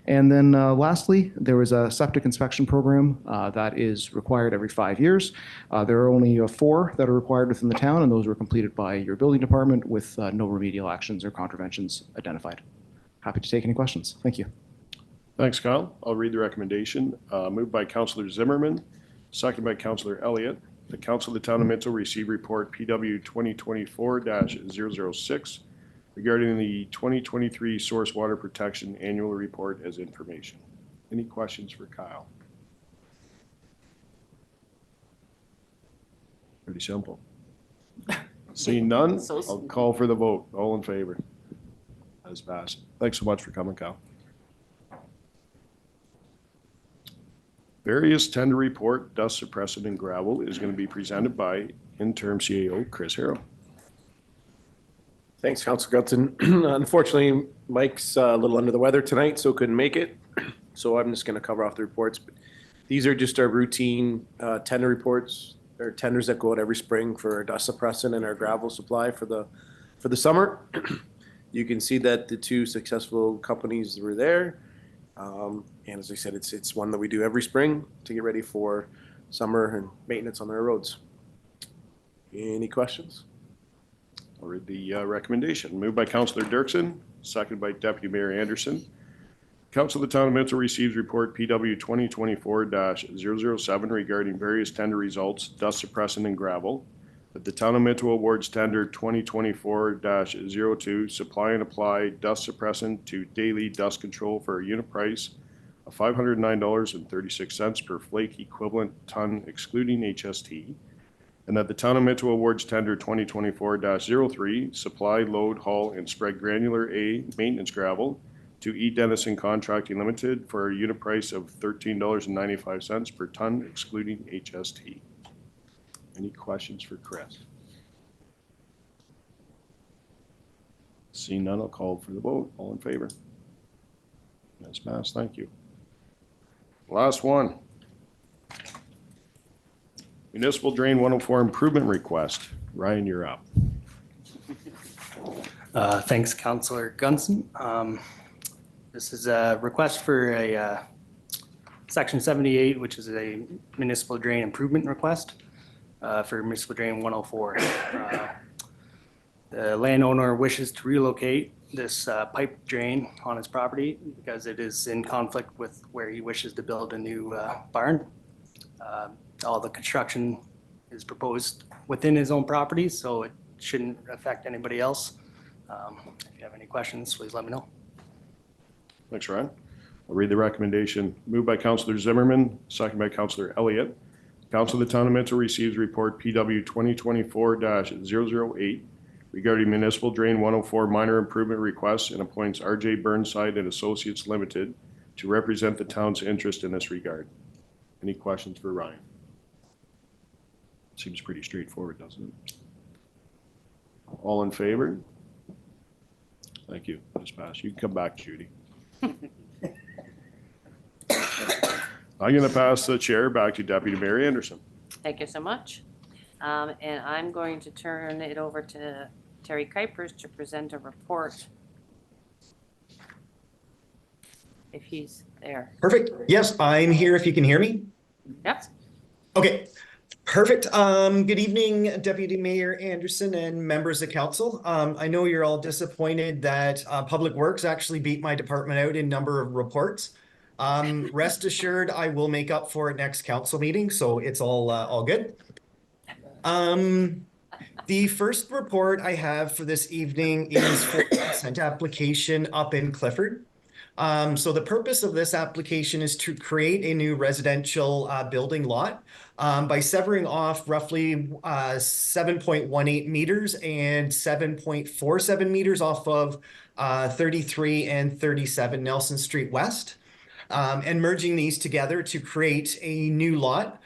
And then lastly, there was a septic inspection program that is required every 5 years. There are only 4 that are required within the town, and those were completed by your building department with no remedial actions or contraventions identified. Happy to take any questions. Thank you. Thanks, Kyle. I'll read the recommendation. Moved by Councillor Zimmerman, second by Councillor Elliott. The Council of the Town of Minto received report PW 2024-006 regarding the 2023 Source Water Protection Annual Report as information. Any questions for Kyle? Pretty simple. Seeing none, I'll call for the vote. All in favor? That is passed. Thanks so much for coming, Kyle. Various tender report, dust suppressant and gravel is going to be presented by interim CAO Chris Harrow. Thanks, Councilor Gutson. Unfortunately, Mike's a little under the weather tonight, so couldn't make it. So I'm just going to cover off the reports. But these are just our routine tender reports. They're tenders that go out every spring for our dust suppressant and our gravel supply for the summer. You can see that the two successful companies were there. And as I said, it's one that we do every spring to get ready for summer and maintenance on our roads. Any questions? I'll read the recommendation. Moved by Councillor Dirksen, seconded by Deputy Mayor Anderson. Council of the Town of Minto receives report PW 2024-007 regarding various tender results, dust suppressant and gravel. That the Town of Minto awards tender 2024-02 supply and apply dust suppressant to daily dust control for a unit price of $509.36 per flake equivalent ton excluding HST. And that the Town of Minto awards tender 2024-03 supply, load, haul, and spread granular A maintenance gravel to E. Dennison Contracting Limited for a unit price of $13.95 per ton excluding HST. Any questions for Chris? Seeing none, I'll call for the vote. All in favor? That's passed. Thank you. Last one. Municipal Drain 104 improvement request. Ryan, you're up. Thanks, Councillor Gunson. This is a request for a Section 78, which is a municipal drain improvement request for municipal drain 104. The landowner wishes to relocate this pipe drain on his property because it is in conflict with where he wishes to build a new barn. All the construction is proposed within his own property, so it shouldn't affect anybody else. If you have any questions, please let me know. Thanks, Ryan. I'll read the recommendation. Moved by Councillor Zimmerman, second by Councillor Elliott. Council of the Town of Minto receives report PW 2024-008 regarding municipal drain 104 minor improvement requests and appoints RJ Burnside and Associates Limited to represent the town's interest in this regard. Any questions for Ryan? Seems pretty straightforward, doesn't it? All in favor? Thank you. That's passed. You can come back, Judy. I'm going to pass the chair back to Deputy Mayor Anderson. Thank you so much. And I'm going to turn it over to Terry Kuipers to present a report. If he's there. Perfect. Yes, I'm here if you can hear me. Yep. Okay, perfect. Good evening, Deputy Mayor Anderson and members of council. I know you're all disappointed that Public Works actually beat my department out in number of reports. Rest assured, I will make up for it next council meeting, so it's all good. The first report I have for this evening is for the consent application up in Clifford. So the purpose of this application is to create a new residential building lot by severing off roughly 7.18 meters and 7.47 meters off of 33 and 37 Nelson Street West, and merging these together to create a new lot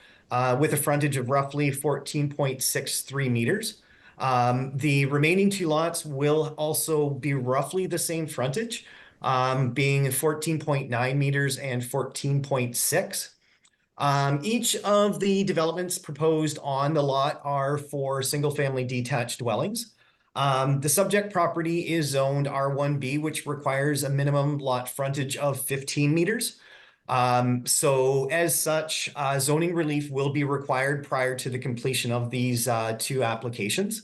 with a frontage of roughly 14.63 meters. The remaining two lots will also be roughly the same frontage, being 14.9 meters and 14.6. Each of the developments proposed on the lot are for single-family detached dwellings. The subject property is zoned R1B, which requires a minimum lot frontage of 15 meters. So as such, zoning relief will be required prior to the completion of these two applications.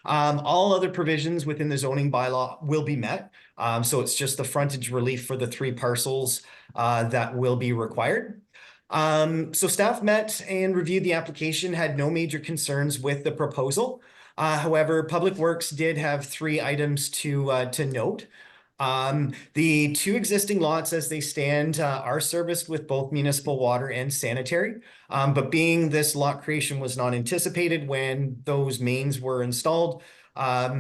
All other provisions within the zoning bylaw will be met. So it's just the frontage relief for the three parcels that will be required. So staff met and reviewed the application, had no major concerns with the proposal. However, Public Works did have three items to note. The two existing lots as they stand are serviced with both municipal water and sanitary. But being this lot creation was not anticipated when those mains were installed,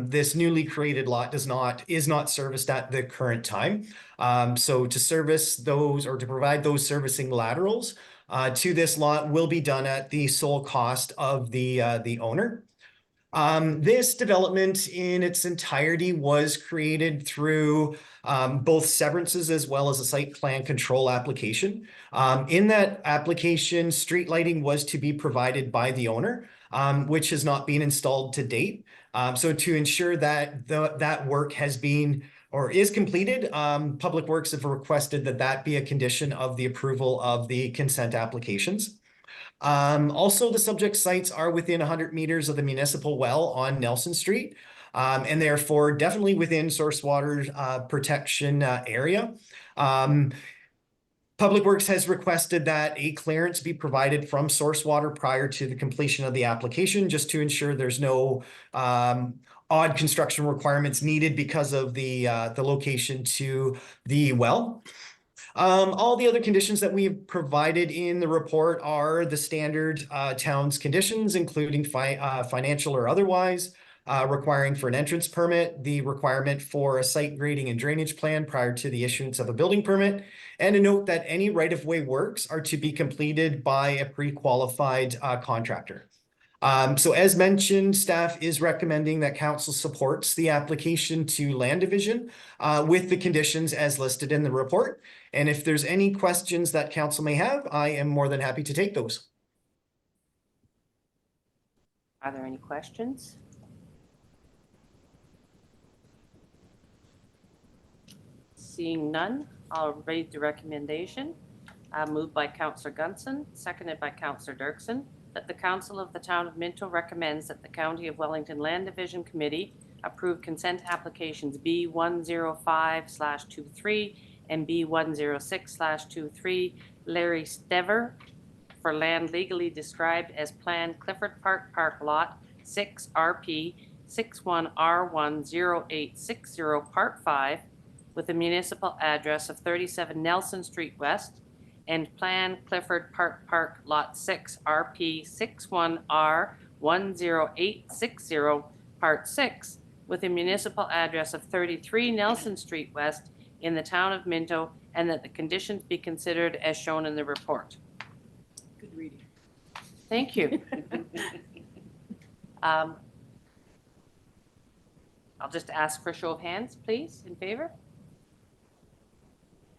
this newly created lot is not serviced at the current time. So to service those or to provide those servicing laterals, to this lot will be done at the sole cost of the owner. This development in its entirety was created through both severances as well as a site plan control application. In that application, street lighting was to be provided by the owner, which has not been installed to date. So to ensure that that work has been or is completed, Public Works have requested that that be a condition of the approval of the consent applications. Also, the subject sites are within 100 meters of the municipal well on Nelson Street, and therefore definitely within source water protection area. Public Works has requested that a clearance be provided from source water prior to the completion of the application, just to ensure there's no odd construction requirements needed because of the location to the well. All the other conditions that we have provided in the report are the standard town's conditions, including financial or otherwise, requiring for an entrance permit, the requirement for a site grading and drainage plan prior to the issuance of a building permit, and a note that any right-of-way works are to be completed by a pre-qualified contractor. So as mentioned, staff is recommending that council supports the application to Land Division with the conditions as listed in the report. And if there's any questions that council may have, I am more than happy to take those. Are there any questions? Seeing none, I'll read the recommendation. Moved by Councillor Gunson, seconded by Councillor Dirksen, that the Council of the Town of Minto recommends that the County of Wellington Land Division Committee approve consent applications B105/23 and B106/23 Larry Stever for land legally described as Planned Clifford Park Lot 6 RP 61R10860 Part 5 with a municipal address of 37 Nelson Street West, and Plan Clifford Park Lot 6 RP 61R10860 Part 6 with a municipal address of 33 Nelson Street West in the town of Minto, and that the conditions be considered as shown in the report. Good reading. Thank you. I'll just ask for a show of hands, please, in favor?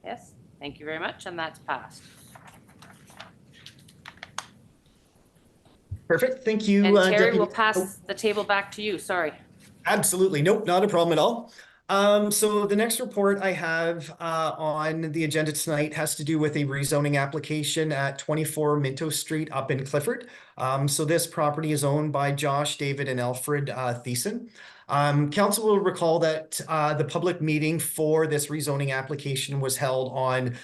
Yes, thank you very much, and that's passed. Perfect, thank you. And Terry, Deputy- we'll pass the table back to you, sorry. Absolutely, nope, not a problem at all. So the next report I have on the agenda tonight has to do with a rezoning application at 24 Minto Street up in Clifford. So this property is owned by Josh, David, and Alfred Thiessen. Council will recall that the public meeting for this rezoning application was held on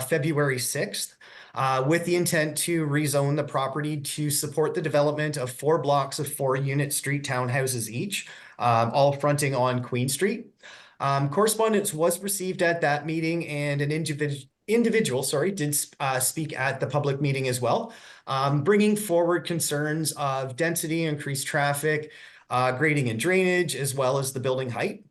February 6th. With the intent to rezone the property to support the development of 4 blocks of 4-unit street townhouses each, all fronting on Queen Street. Correspondence was received at that meeting, and an individual did speak at the public meeting as well, bringing forward concerns of density, increased traffic, grading and drainage, as well as the building height.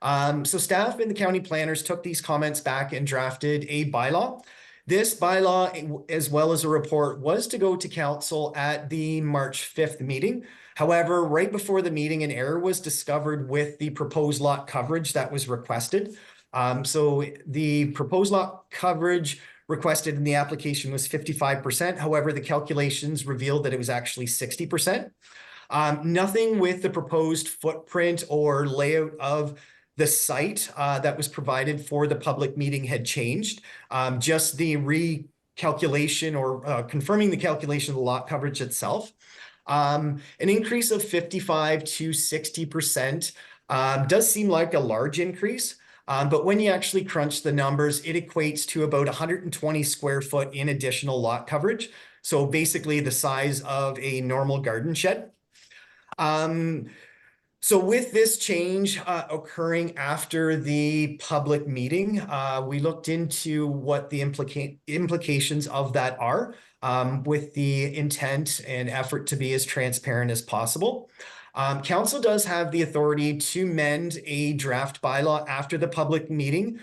So staff and the county planners took these comments back and drafted a bylaw. This bylaw, as well as a report, was to go to council at the March 5th meeting. However, right before the meeting, an error was discovered with the proposed lot coverage that was requested. So the proposed lot coverage requested in the application was 55%. However, the calculations revealed that it was actually 60%. Nothing with the proposed footprint or layout of the site that was provided for the public meeting had changed. Just the recalculation or confirming the calculation of the lot coverage itself. An increase of 55 to 60% does seem like a large increase, but when you actually crunch the numbers, it equates to about 120 square foot in additional lot coverage. So basically the size of a normal garden shed. So with this change occurring after the public meeting, we looked into what the implications of that are, with the intent and effort to be as transparent as possible. Council does have the authority to mend a draft bylaw after the public meeting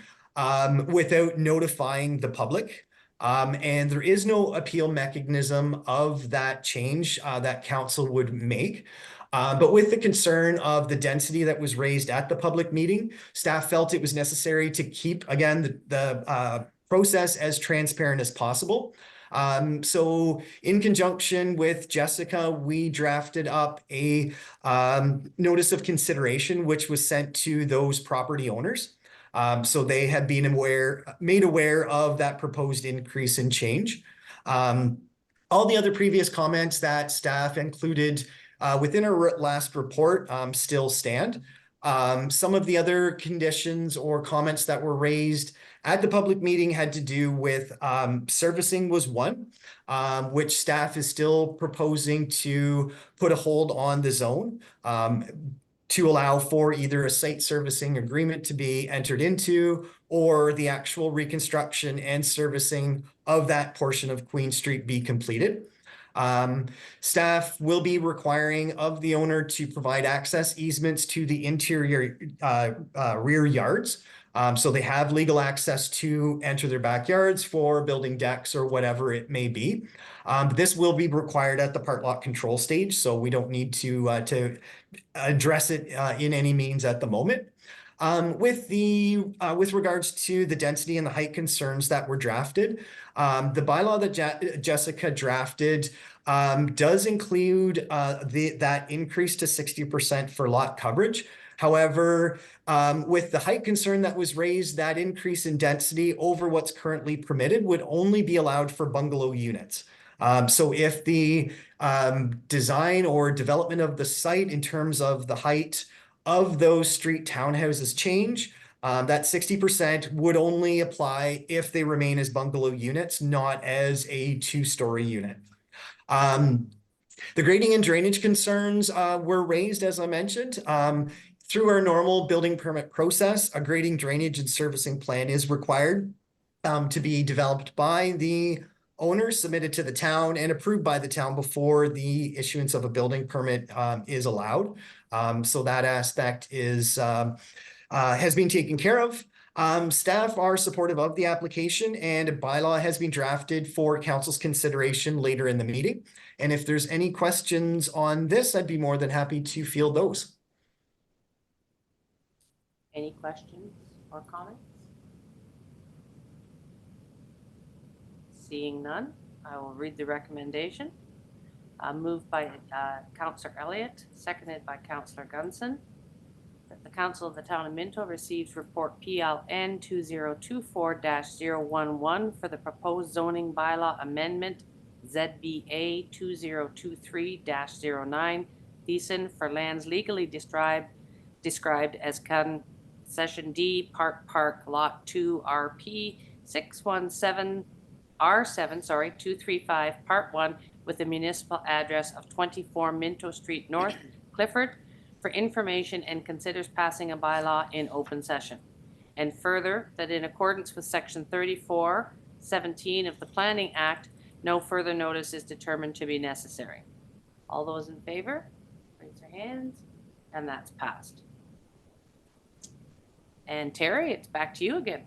without notifying the public. And there is no appeal mechanism of that change that council would make. But with the concern of the density that was raised at the public meeting, staff felt it was necessary to keep, again, the process as transparent as possible. So in conjunction with Jessica, we drafted up a notice of consideration, which was sent to those property owners. So they had been made aware of that proposed increase in change. All the other previous comments that staff included within our last report still stand. Some of the other conditions or comments that were raised at the public meeting had to do with servicing was one, which staff is still proposing to put a hold on the zone to allow for either a site servicing agreement to be entered into or the actual reconstruction and servicing of that portion of Queen Street be completed. Staff will be requiring of the owner to provide access easements to the interior rear yards. So they have legal access to enter their backyards for building decks or whatever it may be. This will be required at the part lot control stage, so we don't need to address it in any means at the moment. With regards to the density and the height concerns that were drafted, the bylaw that Jessica drafted does include that increase to 60% for lot coverage. However, with the height concern that was raised, that increase in density over what's currently permitted would only be allowed for bungalow units. So if the design or development of the site in terms of the height of those street townhouses change, that 60% would only apply if they remain as bungalow units, not as a two-story unit. The grading and drainage concerns were raised, as I mentioned. Through our normal building permit process, a grading, drainage, and servicing plan is required to be developed by the owner, submitted to the town, and approved by the town before the issuance of a building permit is allowed. So that aspect is has been taken care of. Staff are supportive of the application, and a bylaw has been drafted for council's consideration later in the meeting. And if there's any questions on this, I'd be more than happy to field those. Any questions or comments? Seeing none, I will read the recommendation. Moved by Councillor Elliott, seconded by Councillor Gunson, that the Council of the Town of Minto receives report PLN 2024-011 for the proposed zoning bylaw amendment ZBA 2023-09, Thiessen for lands legally described as Concession D, Park, Lot 2, RP 617, R7, 235, Part 1, with the municipal address of 24 Minto Street North, Clifford, for information and considers passing a bylaw in open session. And further, that in accordance with Section 34:17 of the Planning Act, no further notice is determined to be necessary. All those in favor, raise your hands, and that's passed. And Terry, it's back to you again.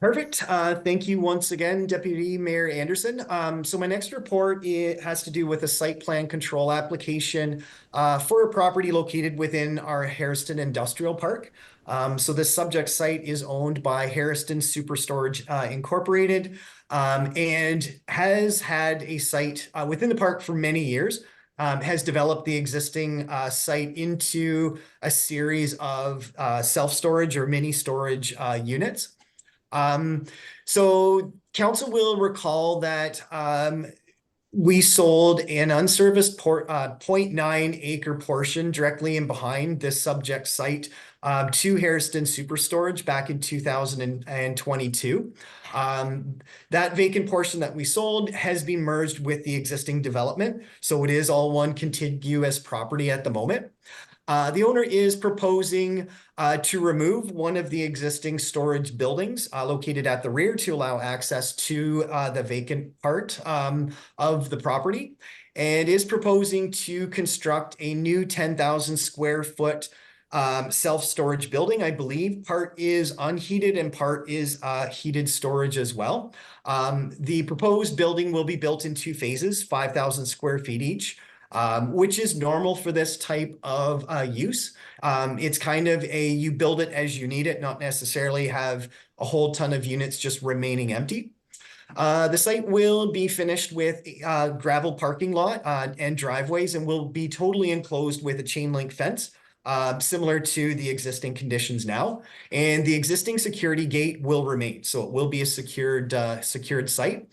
Perfect. Thank you once again, Deputy Mayor Anderson. So my next report has to do with a site plan control application for a property located within our Harriston Industrial Park. So this subject site is owned by Harriston Superstorage Incorporated and has had a site within the park for many years. Has developed the existing site into a series of self-storage or mini storage units. So council will recall that we sold an unserviced 0.9 acre portion directly in behind this subject site to Harriston Superstorage back in 2022. That vacant portion that we sold has been merged with the existing development, so it is all one contiguous property at the moment. The owner is proposing to remove one of the existing storage buildings located at the rear to allow access to the vacant part of the property, and is proposing to construct a new 10,000 square foot self-storage building. I believe part is unheated and part is heated storage as well. The proposed building will be built in 2 phases, 5,000 square feet each, which is normal for this type of use. It's kind of you build it as you need it, not necessarily have a whole ton of units just remaining empty. The site will be finished with gravel parking lot and driveways and will be totally enclosed with a chain link fence, similar to the existing conditions now. And the existing security gate will remain, so it will be a secured site.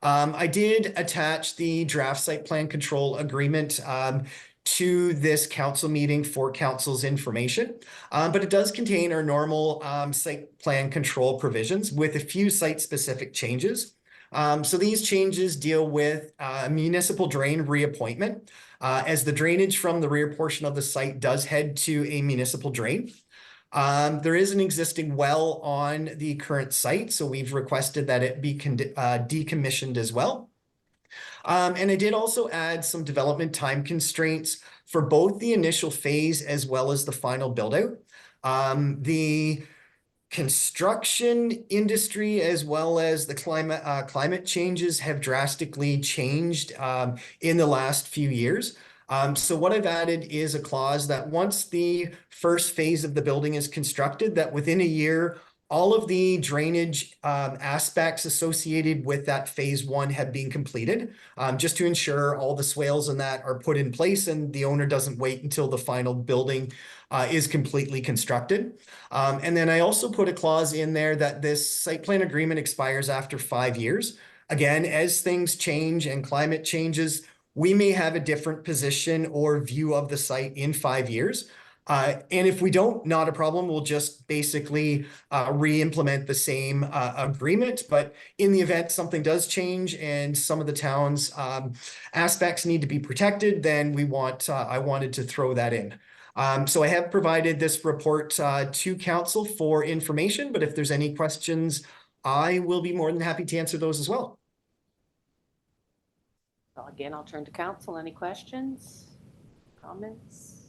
I did attach the draft site plan control agreement to this council meeting for council's information, but it does contain our normal site plan control provisions with a few site-specific changes. So these changes deal with municipal drain reappointment, as the drainage from the rear portion of the site does head to a municipal drain. There is an existing well on the current site, so we've requested that it be decommissioned as well. And I did also add some development time constraints for both the initial phase as well as the final build out. The construction industry as well as the climate changes have drastically changed in the last few years. So what I've added is a clause that once the first phase of the building is constructed, that within a year, all of the drainage aspects associated with that phase 1 have been completed, just to ensure all the swales and that are put in place and the owner doesn't wait until the final building is completely constructed. And then I also put a clause in there that this site plan agreement expires after 5 years. Again, as things change and climate changes, we may have a different position or view of the site in 5 years. And if we don't, not a problem. We'll just basically re-implement the same agreement. But in the event something does change and some of the town's aspects need to be protected, then I wanted to throw that in. So I have provided this report to council for information, but if there's any questions, I will be more than happy to answer those as well. Well, again, I'll turn to council. Any questions, comments?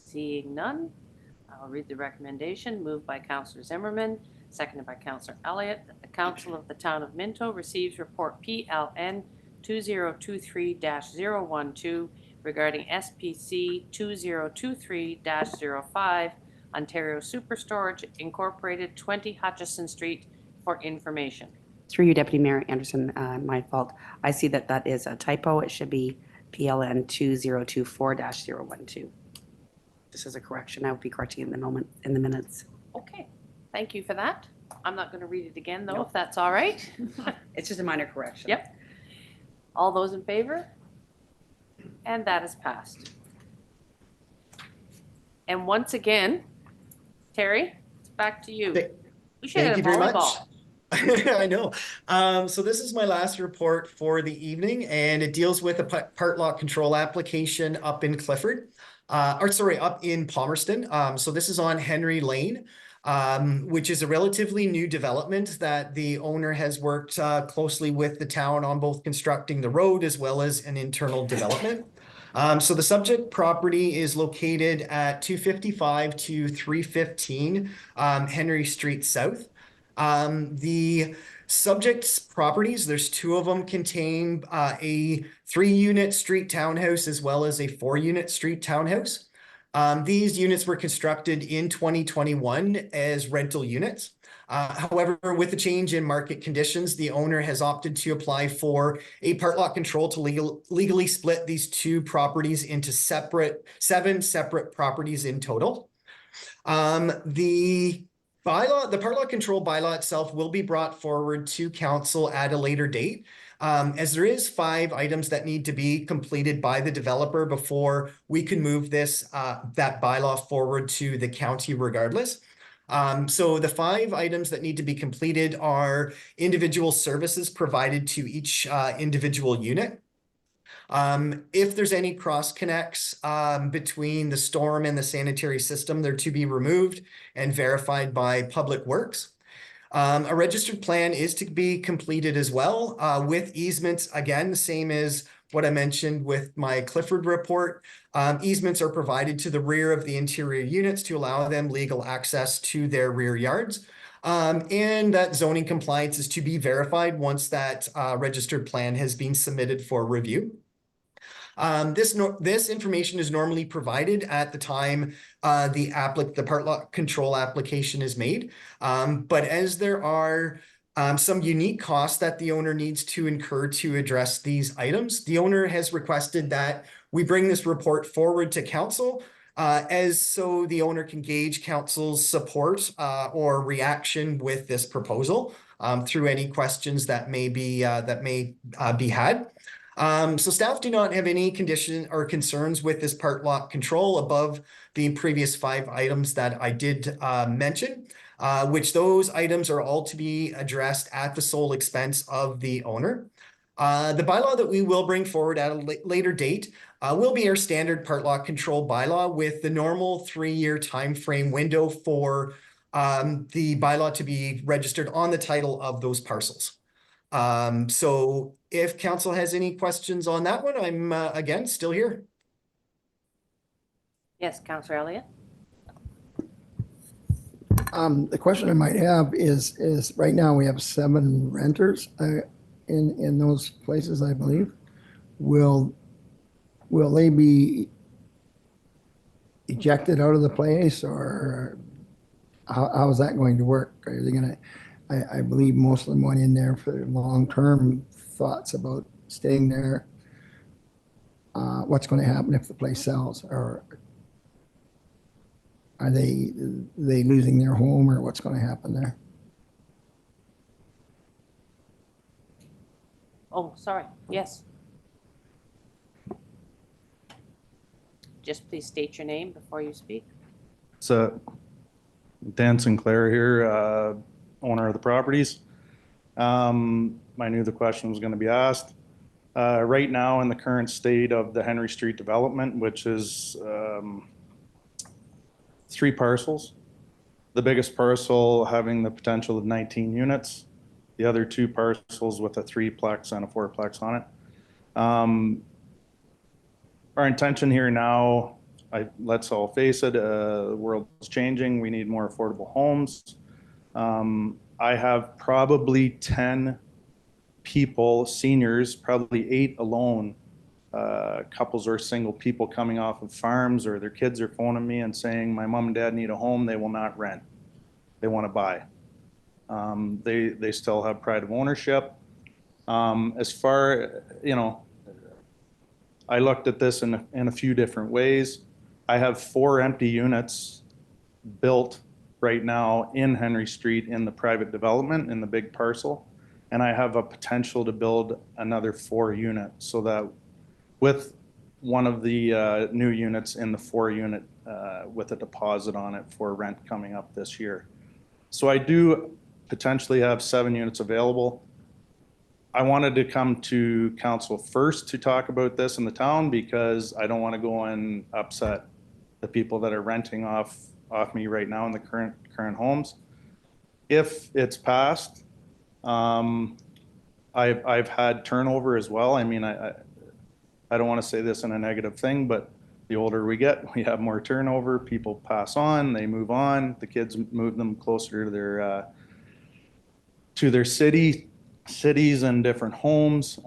Seeing none, I'll read the recommendation moved by Councillor Zimmerman, seconded by Councillor Elliott, that the Council of the Town of Minto receives report PLN 2023-012 regarding SPC 2023-05 Ontario Superstorage Incorporated, 20 Hutchison Street, for information. Through you, Deputy Mayor Anderson, my fault. I see that that is a typo. It should be PLN 2024-012. This is a correction. I will be correcting in the minutes. Okay, thank you for that. I'm not going to read it again, though, Nope. if that's all right. It's just a minor correction. Yep. All those in favor? And that is passed. And once again, Terry, it's back to you. We should have Thank you very much. volleyball. I know. So this is my last report for the evening, and it deals with a part lot control application up in Clifford, up in Palmerston. So this is on Henry Lane, which is a relatively new development that the owner has worked closely with the town on, both constructing the road as well as an internal development. So the subject property is located at 255 to 315 Henry Street South. The subject's properties, there's 2 of them, contain a 3-unit street townhouse as well as a 4-unit street townhouse. These units were constructed in 2021 as rental units. However, with the change in market conditions, the owner has opted to apply for a part lot control to legally split these 2 properties into 7 separate properties in total. The part lot control bylaw itself will be brought forward to council at a later date, as there is 5 items that need to be completed by the developer before we can move that bylaw forward to the county regardless. So the 5 items that need to be completed are individual services provided to each individual unit. If there's any cross connects between the storm and the sanitary system, they're to be removed and verified by Public Works. A registered plan is to be completed as well, with easements, again, the same as what I mentioned with my Clifford report. Easements are provided to the rear of the interior units to allow them legal access to their rear yards. And that zoning compliance is to be verified once that registered plan has been submitted for review. This information is normally provided at the time the part lot control application is made. But as there are some unique costs that the owner needs to incur to address these items, the owner has requested that we bring this report forward to council as so the owner can gauge council's support or reaction with this proposal through any questions that may be had. So staff do not have any condition or concerns with this part lot control above the previous 5 items that I did mention, which those items are all to be addressed at the sole expense of the owner. The bylaw that we will bring forward at a later date will be our standard part lot control bylaw with the normal 3-year time frame window for the bylaw to be registered on the title of those parcels. So if council has any questions on that one, I'm again still here. Yes, Councillor Elliott? The question I might have is right now we have 7 renters in those places, I believe. Will they be ejected out of the place, or how is that going to work? Are they going to? I believe most of them went in there for long-term thoughts about staying there. What's going to happen if the place sells, or are they losing their home, or what's going to happen there? Oh, sorry. Yes. Just please state your name before you speak. So Dan Sinclair here, owner of the properties. I knew the question was going to be asked. Right now, in the current state of the Henry Street development, which is 3 parcels, the biggest parcel having the potential of 19 units, the other 2 parcels with a 3-plex and a 4-plex on it. Our intention here now, let's all face it, the world's changing. We need more affordable homes. I have probably 10 people, seniors, probably 8 alone, couples or single people coming off of farms, or their kids are phoning me and saying, my mom and dad need a home. They will not rent. They want to buy. They still have pride of ownership. As far, I looked at this in a few different ways. I have 4 empty units built right now in Henry Street in the private development in the big parcel. And I have a potential to build another 4 units, so that with one of the new units in the 4 unit with a deposit on it for rent coming up this year. So I do potentially have 7 units available. I wanted to come to council first to talk about this in the town because I don't want to go and upset the people that are renting off me right now in the current homes. If it's passed, I've had turnover as well. I mean, I don't want to say this in a negative thing, but the older we get, we have more turnover. People pass on, they move on. The kids move them closer to their cities and different homes.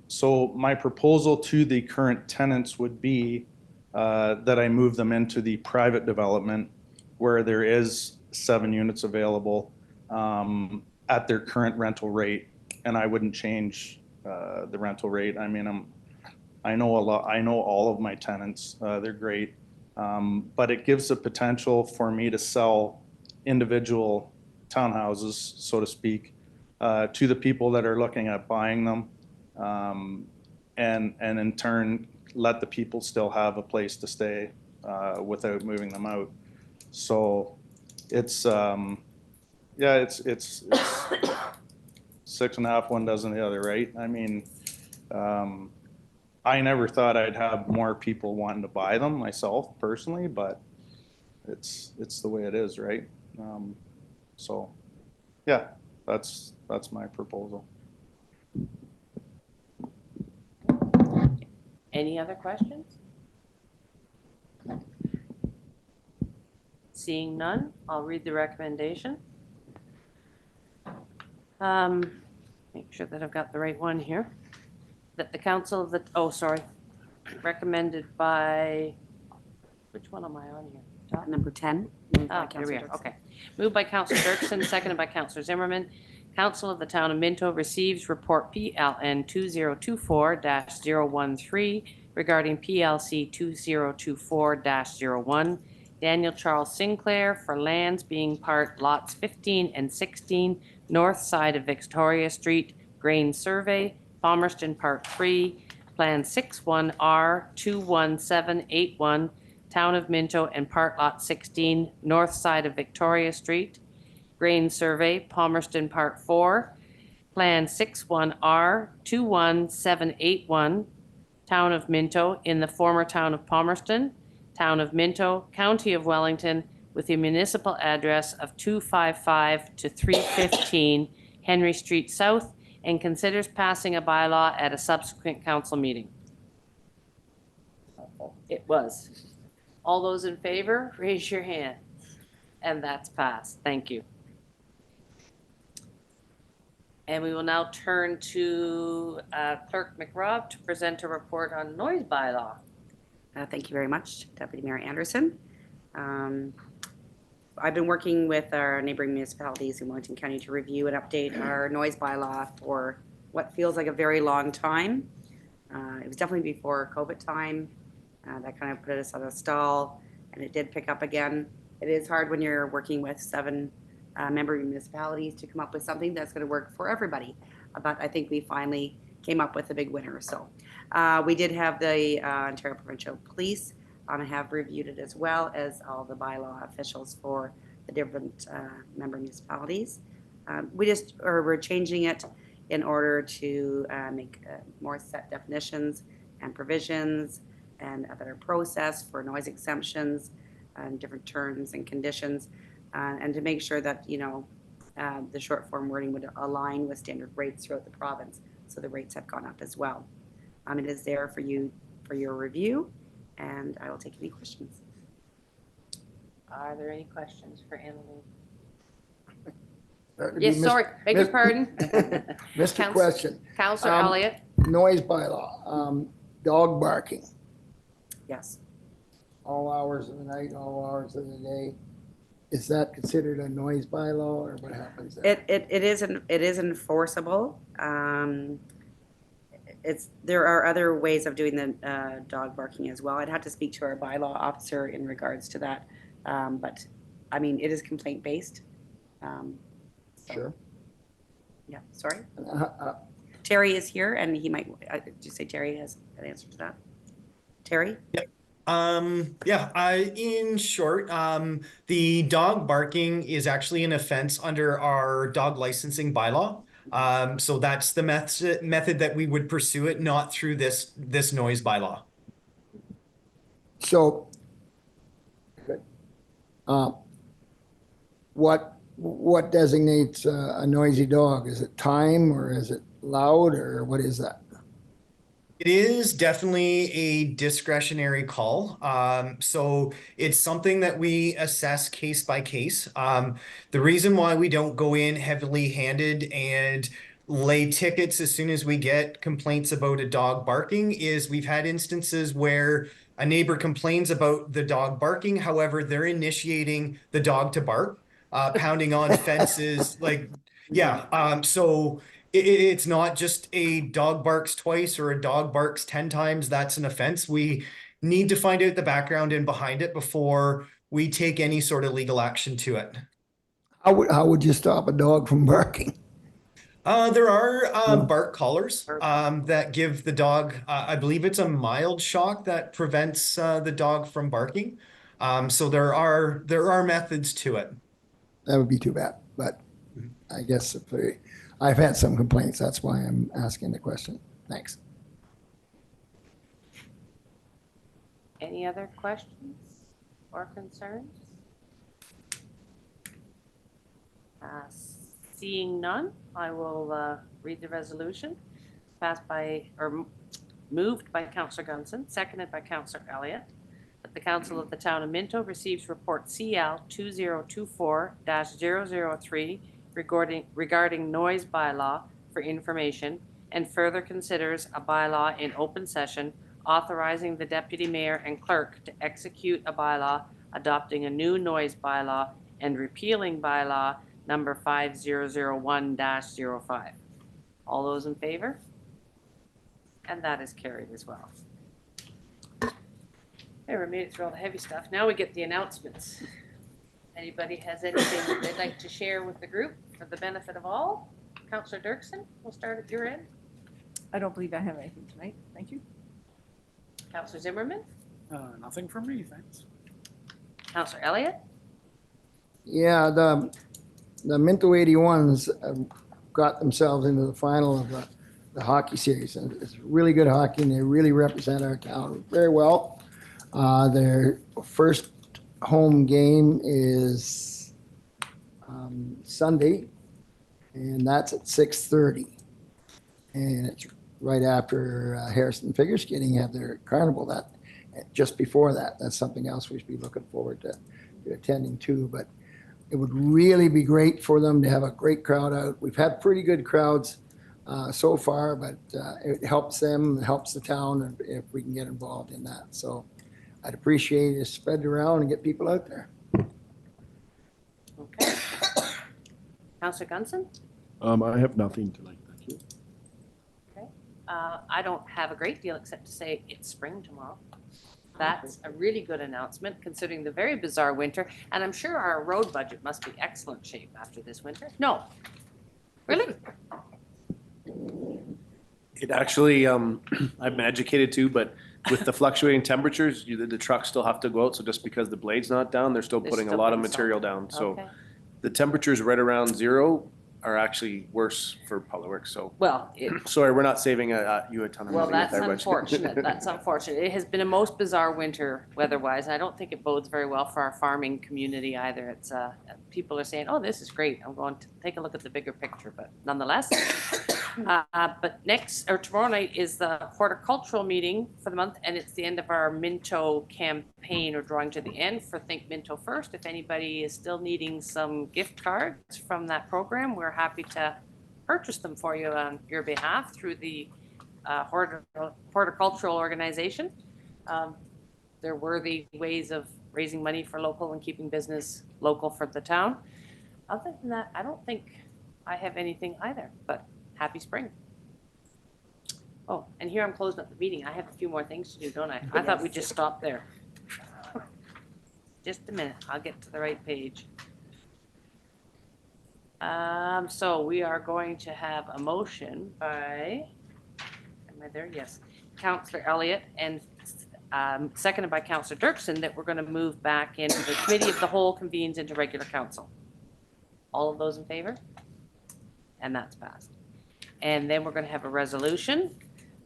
So my proposal to the current tenants would be that I move them into the private development where there is 7 units available at their current rental rate, and I wouldn't change the rental rate. I mean, I know all of my tenants. They're great, but it gives the potential for me to sell individual townhouses, so to speak, to the people that are looking at buying them, and in turn let the people still have a place to stay without moving them out. So it's it's 6.5, 1 dozen the other, right? I mean, I never thought I'd have more people wanting to buy them myself personally, but it's the way it is, right? So yeah, that's my proposal. Any other questions? Seeing none, I'll read the recommendation. Make sure that I've got the right one here. That the council of the, recommended by, which one am I on here? Top? Number 10. moved by Here we Councillor are, Dirksen. okay. Moved by Councillor Dirksen, seconded by Councillor Zimmerman. Council of the Town of Minto receives report PLN 2024-013 regarding PLC 2024-01. Daniel Charles Sinclair for lands being part lots 15 and 16, north side of Victoria Street, Grain Survey, Palmerston Part 3, Plan 61R21781, Town of Minto and part lot 16, north side of Victoria Street, Grain Survey, Palmerston Part 4, Plan 61R21781, Town of Minto in the former Town of Palmerston, Town of Minto, County of Wellington, with a municipal address of 255 to 315 Henry Street South, and considers passing a bylaw at a subsequent council meeting. It was. All those in favor, raise your hand. And that's passed. Thank you. And we will now turn to Clerk McRobb to present a report on noise bylaw. Thank you very much, Deputy Mayor Anderson. I've been working with our neighboring municipalities in Wellington County to review and update our noise bylaw for what feels like a very long time. It was definitely before COVID time. That kind of put us on a stall, and it did pick up again. It is hard when you're working with 7 member municipalities to come up with something that's going to work for everybody. But I think we finally came up with a big winner. So we did have the Ontario Provincial Police have reviewed it, as well as all the bylaw officials for the different member municipalities. We're changing it in order to make more set definitions and provisions and a better process for noise exemptions and different terms and conditions, and to make sure that, the short form wording would align with standard rates throughout the province. So the rates have gone up as well. It is there for you for your review, and I will take any questions. Are there any questions for Emily? Yes, sorry, beg your pardon. Missed a question. Councillor Elliott. Noise bylaw, dog barking, Yes. all hours of the night, all hours of the day. Is that considered a noise bylaw, or what happens there? It is enforceable. There are other ways of doing the dog barking as well. I'd have to speak to our bylaw officer in regards to that. But I mean, it is complaint based. Sure. Yeah, sorry. Terry is here, and he might, did you say Terry has an answer to that? Terry? In short, the dog barking is actually an offense under our dog licensing bylaw. So that's the method that we would pursue it, not through this noise bylaw. So, what designates a noisy dog? Is it time, or is it loud, or what is that? It is definitely a discretionary call. So it's something that we assess case by case. The reason why we don't go in heavily handed and lay tickets as soon as we get complaints about a dog barking is we've had instances where a neighbor complains about the dog barking. However, they're initiating the dog to bark, pounding on fences, so it's not just a dog barks twice or a dog barks 10 times. That's an offense. We need to find out the background and behind it before we take any sort of legal action to it. How would you stop a dog from barking? There are bark collars that give the dog, I believe it's a mild shock that prevents the dog from barking. So there are methods to it. That would be too bad, but I guess I've had some complaints. That's why I'm asking the question. Thanks. Any other questions or concerns? Seeing none, I will read the resolution passed by, or moved by Councillor Gunson, seconded by Councillor Elliott, that the Council of the Town of Minto receives report CL 2024-003 regarding noise bylaw for information, and further considers a bylaw in open session authorizing the deputy mayor and clerk to execute a bylaw adopting a new noise bylaw and repealing bylaw number 5001-05. All those in favor? And that is carried as well. Okay, we made it through all the heavy stuff. Now we get the announcements. Anybody has anything that they'd like to share with the group for the benefit of all? Councillor Dirksen, we'll start at your end. I don't believe I have anything tonight. Thank you. Councillor Zimmerman, Nothing from me, thanks. Councillor Elliott, Yeah, the Minto 81s got themselves into the final of the hockey series. And it's really good hockey, and they really represent our town very well. Their first home game is Sunday, and that's at 6:30. And it's right after Harrison Figure Skating have their carnival. That just before that, that's something else we should be looking forward to attending too. But it would really be great for them to have a great crowd out. We've had pretty good crowds so far, but it helps them, it helps the town if we can get involved in that. So I'd appreciate it spread it around and get people out there. okay. Councillor Gunson? I have nothing tonight, thank you. I don't have a great deal except to say it's spring tomorrow. That's a really good announcement considering the very bizarre winter, and I'm sure our road budget must be excellent shape after this winter. No, really? It actually, I've been educated too, but with the fluctuating temperatures, the trucks still have to go out. So just because the blade's not down, they're still They're putting a still lot of putting material salt. down. So Okay. the temperatures right around zero are actually worse for public works. So Well, sorry, we're not saving you a ton of well, money. that's with our budget. unfortunate. That's unfortunate. It has been a most bizarre winter weather-wise. I don't think it bodes very well for our farming community either. It's people are saying, "Oh, this is great. I'm going to take a look at the bigger picture," but nonetheless. But next or tomorrow night is the horticultural meeting for the month, and it's the end of our Minto campaign or drawing to the end for Think Minto First. If anybody is still needing some gift cards from that program, we're happy to purchase them for you on your behalf through the horticultural organization. They're worthy ways of raising money for local and keeping business local for the town. Other than that, I don't think I have anything either, but happy spring. Oh, and here I'm closing up the meeting. I have a few more things to do, don't I? I thought we'd just stop there. Just a minute, I'll get to the right page. So we are going to have a motion by, am I there? Yes. Councillor Elliott and seconded by Councillor Dirksen that we're going to move back into the committee of the whole convenes into regular council. All of those in favor? And that's passed. And then we're going to have a resolution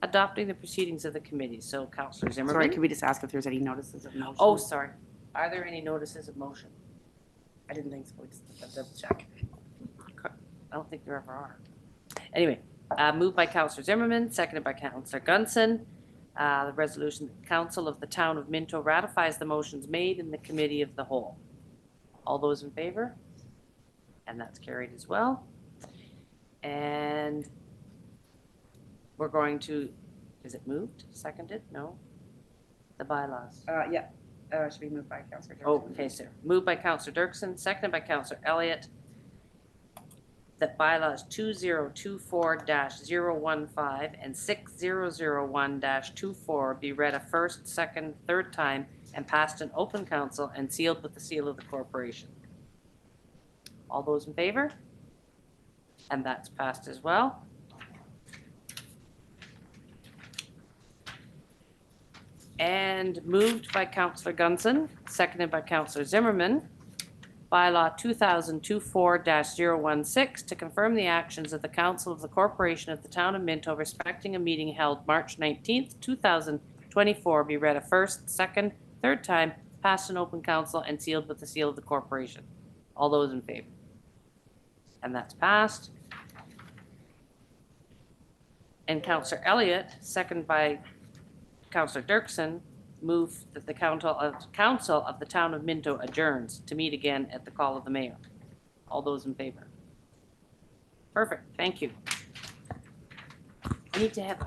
adopting the proceedings of the committee. So Councillor Zimmerman. Sorry, could we just ask if there's any notices of motion? Oh, sorry. Are there any notices of motion? I didn't think so. Just double check. I don't think there ever are. Anyway, moved by Councillor Zimmerman, seconded by Councillor Gunson. The resolution, the Council of the Town of Minto ratifies the motions made in the committee of the whole. All those in favor? And that's carried as well. And we're going to, is it moved, seconded? No? The bylaws. Yeah, should be moved by Councillor Dirksen. Oh, okay, sir. Moved by Councillor Dirksen, seconded by Councillor Elliott, that bylaws 2024-015 and 6001-24 be read a first, second, third time and passed in open council and sealed with the seal of the corporation. All those in favor? And that's passed as well. And moved by Councillor Gunson, seconded by Councillor Zimmerman, bylaw 2024-016 to confirm the actions of the Council of the Corporation of the Town of Minto respecting a meeting held March 19th, 2024 be read a first, second, third time, passed in open council and sealed with the seal of the corporation. All those in favor? And that's passed. And Councillor Elliott, seconded by Counselor Dirksen move that the council of the town of Minto adjourns to meet again at the call of the mayor. All those in favor? Perfect, thank you. I need to have a